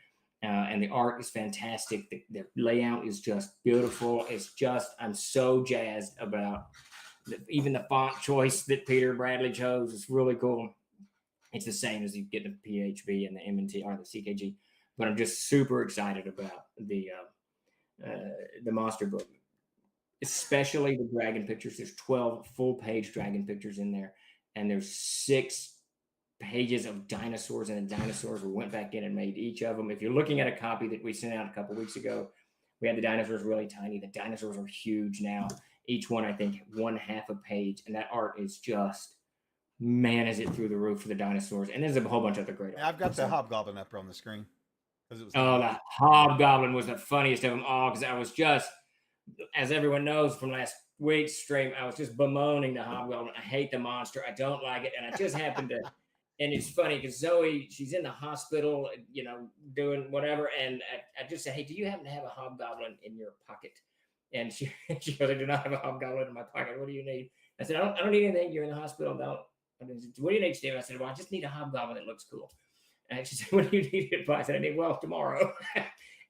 K: and the art is fantastic. The layout is just beautiful. I'm so jazzed about even the font choice that Peter Bradley chose. It's really cool. It's the same as you get the PHB and the M&T or the CKG, but I'm just super excited about the monster book. Especially the dragon pictures. There's 12 full-page dragon pictures in there, and there's 6 pages of dinosaurs and the dinosaurs. We went back in and made each of them. If you're looking at a copy that we sent out a couple weeks ago, we had the dinosaurs really tiny. The dinosaurs are huge now. Each one, I think, 1/2 a page, and that art is just, man, is it through the roof for the dinosaurs. And there's a whole bunch of other great art.
J: I've got the Hobgoblin up on the screen.
K: The Hobgoblin was the funniest of them all, because I was just, as everyone knows from last week's stream, I was just bemoaning the Hobgoblin. I hate the monster. I don't like it. And I just happened to, and it's funny because Zoe, she's in the hospital, doing whatever. And I just said, hey, do you happen to have a Hobgoblin in your pocket? And she goes, I do not have a hobgoblin in my pocket. What do you need? I said, I don't need anything. You're in the hospital. Don't. What do you need, Steve? I said, well, I just need a hobgoblin that looks cool. And she said, what do you need advice? I need, well, tomorrow.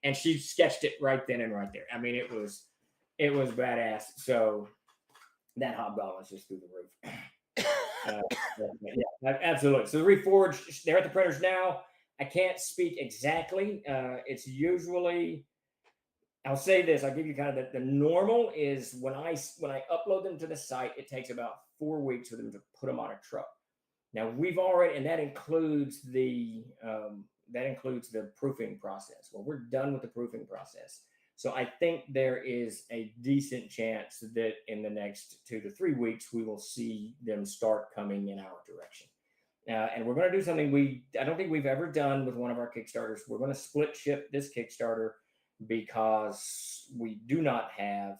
K: And she sketched it right then and right there. I mean, it was badass. So that hobgoblin's just through the roof. Yeah, absolutely. So the Reforged, they're at the printers now. I can't speak exactly. It's usually, I'll say this, I'll give you kind of the normal is when I upload them to the site, it takes about 4 weeks for them to put them on a truck. Now we've already, and that includes the proofing process. Well, we're done with the proofing process. So I think there is a decent chance that in the next 2 to 3 weeks, we will see them start coming in our direction. And we're going to do something I don't think we've ever done with one of our Kickstarters. We're going to split ship this Kickstarter because we do not have,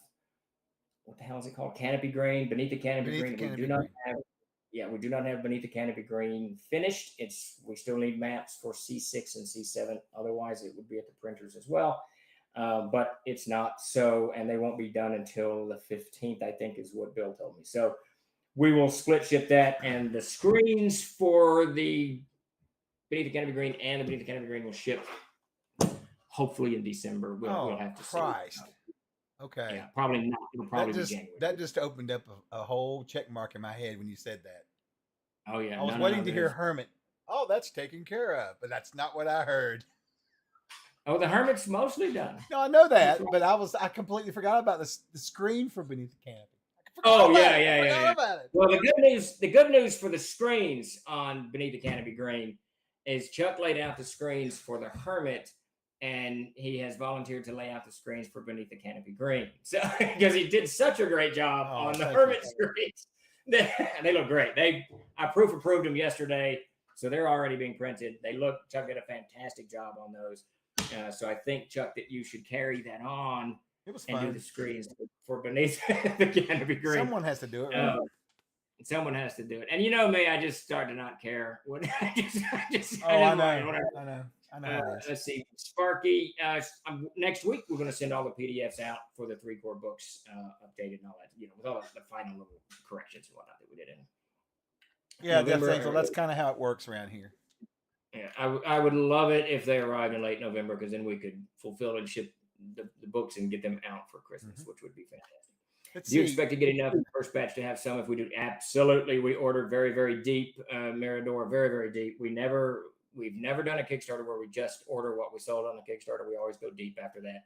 K: what the hell is it called? Canopy Green, Beneath the Canopy Green. We do not have Beneath the Canopy Green finished. We still need maps for C6 and C7. Otherwise, it would be at the printers as well. But it's not so, and they won't be done until the 15th, I think is what Bill told me. So we will split ship that, and the screens for the Beneath the Canopy Green and the Beneath the Canopy Green will ship hopefully in December. We'll have to see.
J: Okay.
K: Yeah, probably not. It'll probably be January.
J: That just opened up a whole check mark in my head when you said that.
K: Oh yeah.
J: I was waiting to hear Hermit. Oh, that's taken care of, but that's not what I heard.
K: Oh, the Hermit's mostly done.
J: No, I know that, but I completely forgot about the screen for Beneath the Canopy.
K: Oh yeah. Well, the good news for the screens on Beneath the Canopy Green is Chuck laid out the screens for the Hermit, and he has volunteered to lay out the screens for Beneath the Canopy Green. So because he did such a great job on the Hermit screens, they look great. I proof approved them yesterday, so they're already being printed. Chuck did a fantastic job on those. So I think, Chuck, that you should carry that on.
J: It was
K: and
J: fun.
K: Do the screens for Beneath the Canopy Green.
J: Someone has to do it. Right?
K: Someone has to do it. And you know me, I just start to not care.
J: I know.
K: Let's see, Sparky. Next week we're going to send all the PDFs out for the 3-core books, updated and all that. With all the final little corrections and whatnot that we did in.
J: Yeah, definitely. That's kind of how it works around here.
K: Yeah, I would love it if they arrived in late November, because then we could fulfill and ship the books and get them out for Christmas, which would be fantastic. Do you expect to get enough in the first batch to have some? If we do, absolutely. We order very, very deep, Mirador, very, very deep. We've never done a Kickstarter where we just order what we sold on the Kickstarter. We always go deep after that.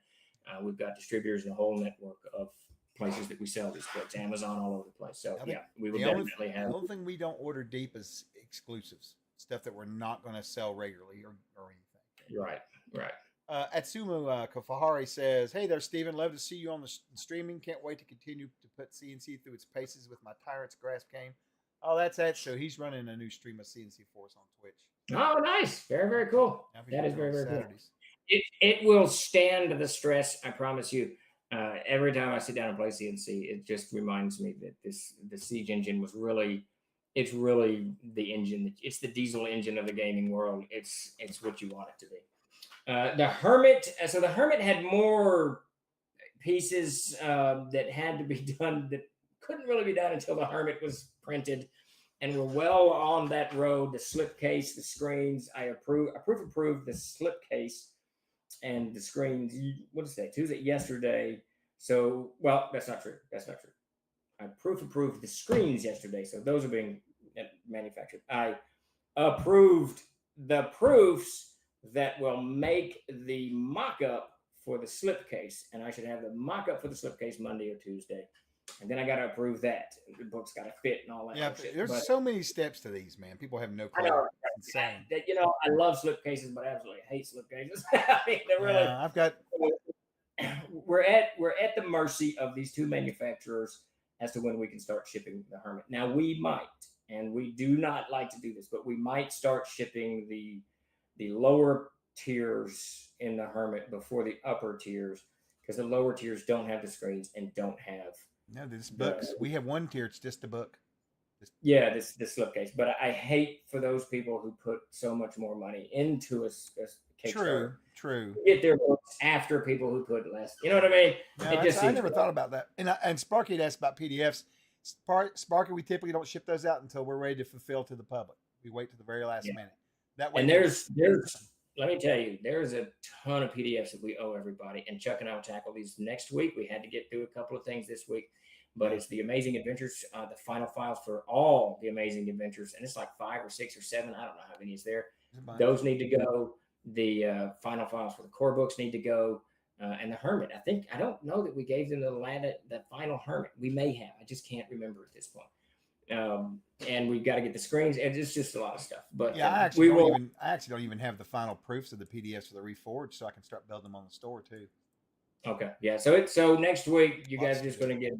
K: We've got distributors and a whole network of places that we sell these books, Amazon, all over the place. So we will definitely have.
J: The only thing we don't order deep is exclusives, stuff that we're not going to sell regularly or anything.
K: Right.
J: Atsumu Kafahari says, hey there, Stephen. Love to see you on the streaming. Can't wait to continue to put CNC through its paces with my Tyrant's Grasp game. Oh, that's that. So he's running a new stream of CNC for us on Twitch.
K: Oh, nice. Very, very cool. That is very, very cool. It will stand the stress, I promise you. Every time I sit down and play CNC, it just reminds me that the Siege engine was really, it's really the engine. It's the diesel engine of the gaming world. It's what you want it to be. The Hermit. So the Hermit had more pieces that had to be done that couldn't really be done until the Hermit was printed, and we're well on that road. The slipcase, the screens. I approved the slipcase and the screens. What is that? Tuesday, yesterday. So, well, that's not true. I approved the screens yesterday, so those are being manufactured. I approved the proofs that will make the mock-up for the slipcase, and I should have the mock-up for the slipcase Monday or Tuesday, and then I got to approve that. The book's got to fit and all that.
J: Yeah,
K: shit.
J: There's so many steps to these, man. People have no clue. It's insane.
K: I love slipcases, but I absolutely hate slipcases. I mean, they're really.
J: I've got.
K: We're at the mercy of these two manufacturers as to when we can start shipping the Hermit. Now we might, and we do not like to do this, but we might start shipping the lower tiers in the Hermit before the upper tiers, because the lower tiers don't have the screens and don't have.
J: No, this books. We have one tier. It's just a book.
K: Yeah, this slipcase. But I hate for those people who put so much more money into a Kickstarter.
J: True.
K: get their books after people who put less. You know what I mean?
J: No,
K: It just
J: I
K: seems
J: never
K: right.
J: thought about that. And Sparky had asked about PDFs. Sparky, we typically don't ship those out until we're ready to fulfill to the public. We wait to the very last minute. That way.
K: And there's let me tell you, there's a ton of PDFs that we owe everybody. And Chuck and I will tackle these next week. We had to get through a couple of things this week, but it's the Amazing Adventures, the final files for all the Amazing Adventures, and it's like 5 or 6 or 7. I don't know how many is there. Those need to go. The final files for the core books need to go, and the Hermit. I don't know that we gave them the final Hermit. We may have. I just can't remember at this point. And we've got to get the screens, and it's just a lot of stuff. But
J: yeah, I actually don't even have the final proofs of the PDFs for the Reforged, so I can start building them on the store too.
K: Okay, yeah. So next week you guys are just going to get.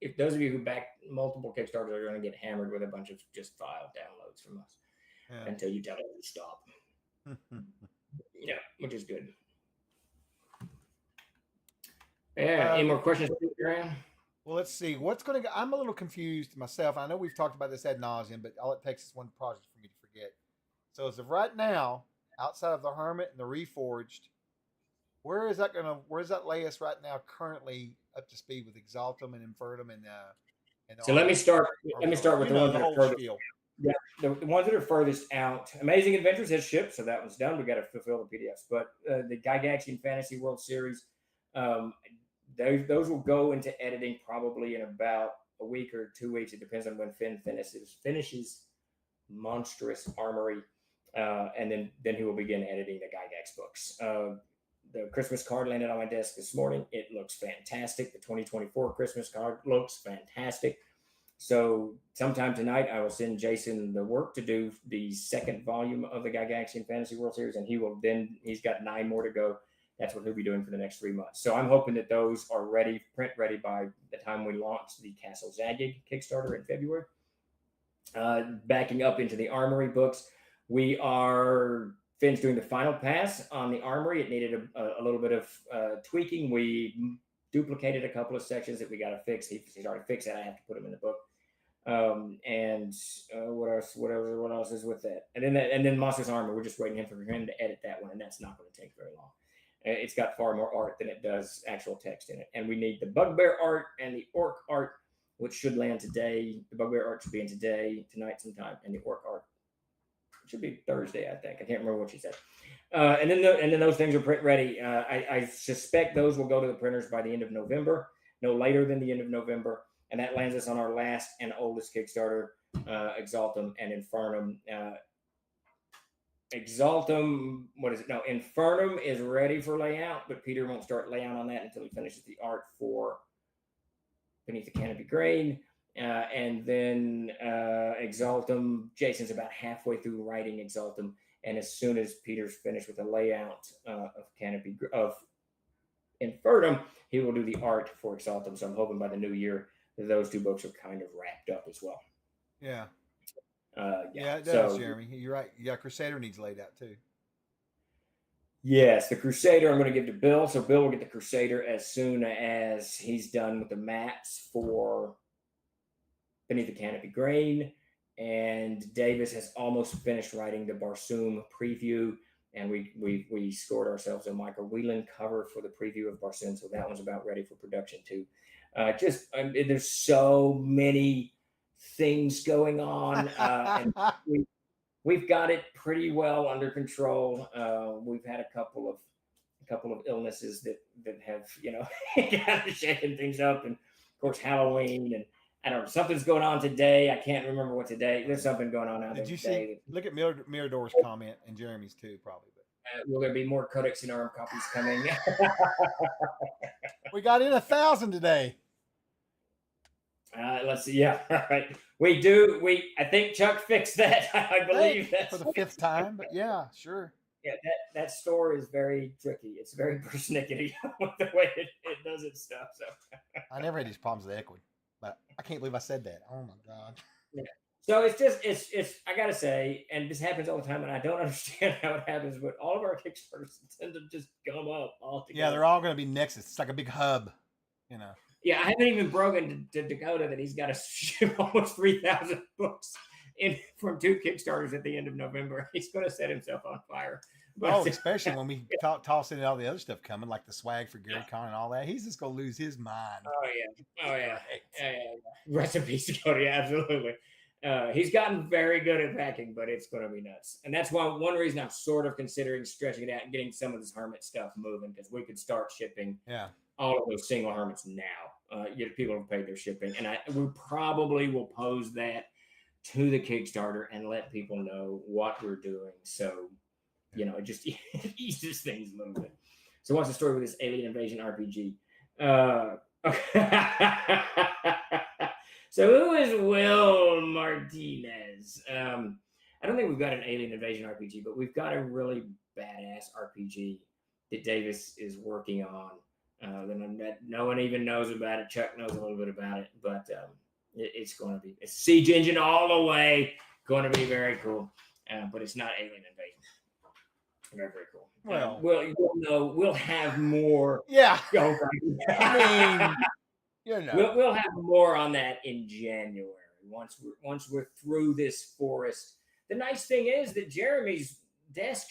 K: If those of you who back multiple Kickstarters are going to get hammered with a bunch of just file downloads from us until you tell them to stop. Yeah, which is good. Yeah. Any more questions, Graham?
J: Well, let's see. What's going to go? I'm a little confused myself. I know we've talked about this ad nauseum, but all it takes is one project for me to forget. So as of right now, outside of the Hermit and the Reforged, where is that lay us right now currently up to speed with Exaltum and Infernum and
K: so let me start with the ones that are furthest.
J: Spiel.
K: Yeah, the ones that are furthest out. Amazing Adventures has shipped, so that one's done. We got to fulfill the PDFs. But the Gygaxian Fantasy World Series, those will go into editing probably in about a week or 2 weeks. It depends on when Finn finishes Monstrous Armory, and then he will begin editing the Gygax books. The Christmas card landed on my desk this morning. It looks fantastic. The 2024 Christmas card looks fantastic. So sometime tonight, I will send Jason the work to do the second volume of the Gygaxian Fantasy World Series, and he's got 9 more to go. That's what he'll be doing for the next 3 months. So I'm hoping that those are print ready by the time we launch the Castle Zaggig Kickstarter in February. Backing up into the Armory books, Finn's doing the final pass on the Armory. It needed a little bit of tweaking. We duplicated a couple of sections that we got to fix. He's already fixed that. I have to put them in the book. What else is with that? And then Monsters Armor, we're just waiting for him to edit that one, and that's not going to take very long. It's got far more art than it does actual text in it. And we need the Bugbear art and the Orc art, which should land today. The Bugbear art should be in tonight sometime, and the Orc art should be Thursday, I think. I can't remember what she said. And then those things are print ready. I suspect those will go to the printers by the end of November, no later than the end of November. And that lands us on our last and oldest Kickstarter, Exaltum and Infernum. Infernum is ready for layout, but Peter won't start layout on that until he finishes the art for Beneath the Canopy Grain. And then Exaltum, Jason's about halfway through writing Exaltum. And as soon as Peter's finished with the layout of Infernum, he will do the art for Exaltum. So I'm hoping by the new year, those 2 books are kind of wrapped up as well.
J: Yeah. It does, Jeremy. You're right. Yeah, Crusader needs laid out too.
K: Yes, the Crusader I'm going to give to Bill. So Bill will get the Crusader as soon as he's done with the maps for Beneath the Canopy Grain. And Davis has almost finished writing the Barsoom preview. And we scored ourselves a Michael Whelan cover for the preview of Barsoom. So that one's about ready for production too. There's so many things going on, and we've got it pretty well under control. We've had a couple of illnesses that have kind of shaken things up, and of course Halloween, and I don't know, something's going on today. I can't remember what today. There's something going on out there.
J: Did you
K: today.
J: Look at Mirador's comment and Jeremy's too, probably. But
K: will there be more Codex Sinarum copies coming?
J: We got in 1,000 today.
K: Let's see. Yeah, right. We do. I think Chuck fixed that. I believe that
J: for the 5th time. But yeah, sure.
K: Yeah, that store is very tricky. It's very persnickety with the way it does its stuff. So
J: I never had these problems with Equid, but I can't believe I said that. Oh my god.
K: Yeah. So it's I gotta say, and this happens all the time, and I don't understand how it happens, but all of our Kickstarters tend to just gum up all together.
J: Yeah, they're all going to be Nexus. It's like a big hub,
K: Yeah, I haven't even broken to Dakota that he's got to ship almost 3,000 books from 2 Kickstarters at the end of November. He's going to set himself on fire But,
J: especially when we toss in all the other stuff coming, like the swag for Gary Con and all that. He's just gonna lose his mind.
K: Oh yeah. Rest in peace, Cody. Yeah, absolutely. He's gotten very good at packing, but it's going to be nuts. And that's one reason I'm sort of considering stretching it out and getting some of this hermit stuff moving, because we could start shipping all of those single hermits now. People have paid their shipping, and we probably will pose that to the Kickstarter and let people know what we're doing. So, it just eases things moving. So what's the story with this alien invasion RPG? So who is Will Martinez? I don't think we've got an alien invasion RPG, but we've got a really badass RPG that Davis is working on. That no one even knows about it. Chuck knows a little bit about it, but it's going to be a siege engine all the way. Going to be very cool, but it's not alien invasion. Very, very cool.
J: Well,
K: we'll have more.
J: Yeah.
K: I mean, we'll have more on that in January once we're through this forest. The nice thing is that Jeremy's desk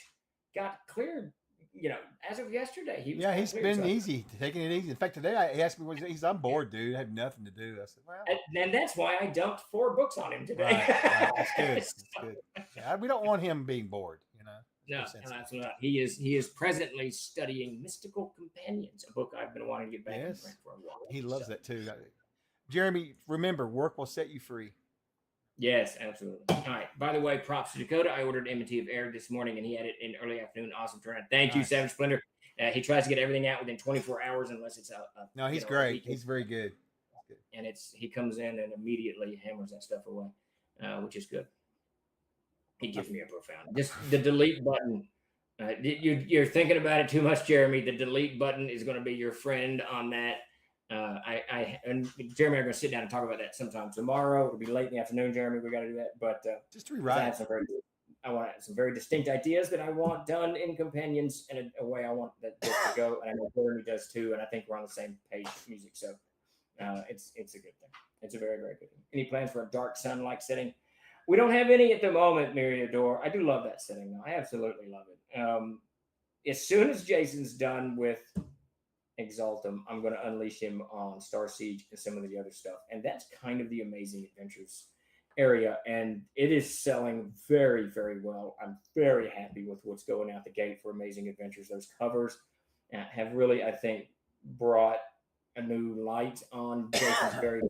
K: got cleared. As of yesterday,
J: he's been easy, taking it easy. In fact, today he asked me, he said, "I'm bored, dude. I have nothing to do." I said, "Well,"
K: and that's why I dumped 4 books on him today.
J: Right. That's good. That's good. Yeah, we don't want him being bored,
K: No, absolutely not. He is presently studying Mystical Companions, a book I've been wanting to get back in print for a while.
J: He loves that too. Jeremy, remember, work will set you free.
K: Yes, absolutely. All right. By the way, props to Dakota. I ordered M&T of Air this morning, and he had it in early afternoon. Awesome turnaround. Thank you, Savage Splendor. He tries to get everything out within 24 hours, unless it's out.
J: No, he's great. He's very good.
K: And he comes in and immediately hammers that stuff away, which is good. He gives me a profound. Just the delete button. You're thinking about it too much, Jeremy. The delete button is going to be your friend on that. I and Jeremy are going to sit down and talk about that sometime tomorrow. It'll be late in the afternoon, Jeremy. We got to do that, but
J: just rewrite.
K: I want some very distinct ideas that I want done in Companions in a way I want that to go, and I know Jeremy does too. And I think we're on the same page with music, so it's a good thing. It's a very, very good thing. Any plans for a dark sun-like setting? We don't have any at the moment, Myriador. I do love that setting, though. I absolutely love it. As soon as Jason's done with Exaltum, I'm going to unleash him on Star Siege and some of the other stuff. And that's kind of the Amazing Adventures area. And it is selling very, very well. I'm very happy with what's going out the gate for Amazing Adventures. Those covers have really, I think, brought a new light on Jason's very.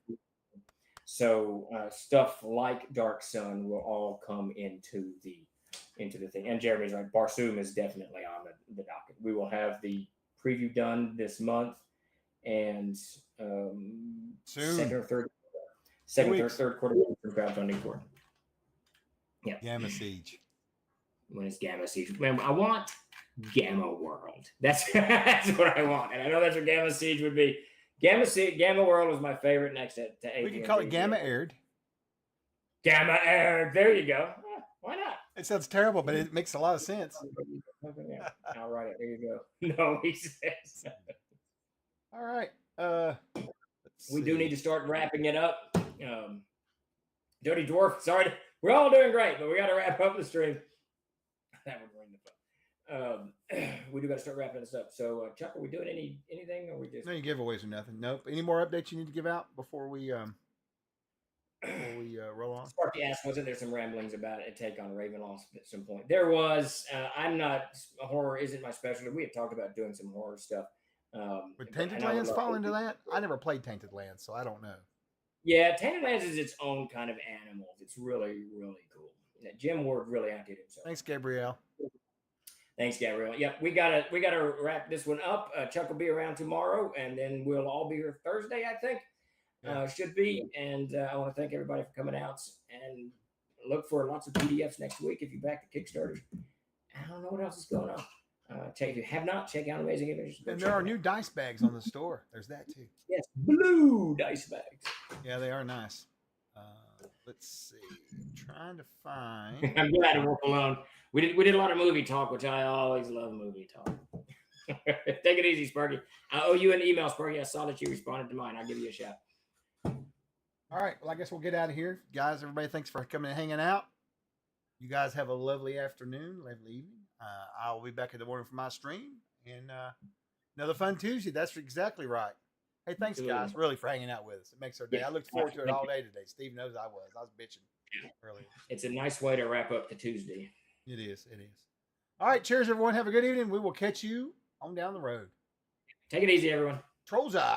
K: So stuff like Dark Sun will all come into the thing. And Jeremy's right. Barsoom is definitely on the docket. We will have the preview done this month, and second or third quarter for crowdfunding for it. Yeah.
J: Gamma Siege.
K: When it's Gamma Siege. Remember, I want Gamma World. That's what I want. And I know that's what Gamma Siege would be. Gamma World was my favorite next to AT&T.
J: We can call it Gamma Aired.
K: Gamma Aired. There you go. Why not?
J: It sounds terrible, but it makes a lot of sense.
K: I'll write it. There you go. No, he says.
J: All right.
K: We do need to start wrapping it up. Dirty Dwarf, sorry. We're all doing great, but we got to wrap up the stream. That would ruin the fun. We do got to start wrapping this up. So, Chuck, are we doing anything, or we just?
J: No, you giveaways or nothing. Nope. Any more updates you need to give out before we roll on?
K: Sparky asked, wasn't there some ramblings about a take on Ravenloft at some point? There was. Horror isn't my specialty. We had talked about doing some horror stuff.
J: Would Tainted Lands fall into that? I never played Tainted Lands, so I don't know.
K: Yeah, Tainted Lands is its own kind of animal. It's really, really cool. Jim Ward really outdid himself.
J: Thanks, Gabrielle.
K: Thanks, Gabrielle. Yep, we gotta wrap this one up. Chuck will be around tomorrow, and then we'll all be here Thursday, I think. Should be. And I want to thank everybody for coming out, and look for lots of PDFs next week if you back the Kickstarter. I don't know what else is going on. If you have not, check out Amazing Adventures.
J: And there are new dice bags on the store. There's that too.
K: Yes, blue dice bags.
J: Yeah, they are nice. Let's see. I'm trying to find.
K: I'm glad to work alone. We did a lot of movie talk, which I always love movie talk. Take it easy, Sparky. I owe you an email, Sparky. I saw that you responded to mine. I'll give you a shout.
J: All right. Well, I guess we'll get out of here. Guys, everybody, thanks for coming and hanging out. You guys have a lovely afternoon, lovely evening. I'll be back in the morning for my stream and another fun Tuesday. That's exactly right. Hey, thanks guys, really for hanging out with us. It makes our day. I looked forward to it all day today. Steve knows I was bitching earlier.
K: It's a nice way to wrap up the Tuesday.
J: It is. All right, cheers everyone. Have a good evening. We will catch you on down the road.
K: Take it easy, everyone.
J: Trolls Eye.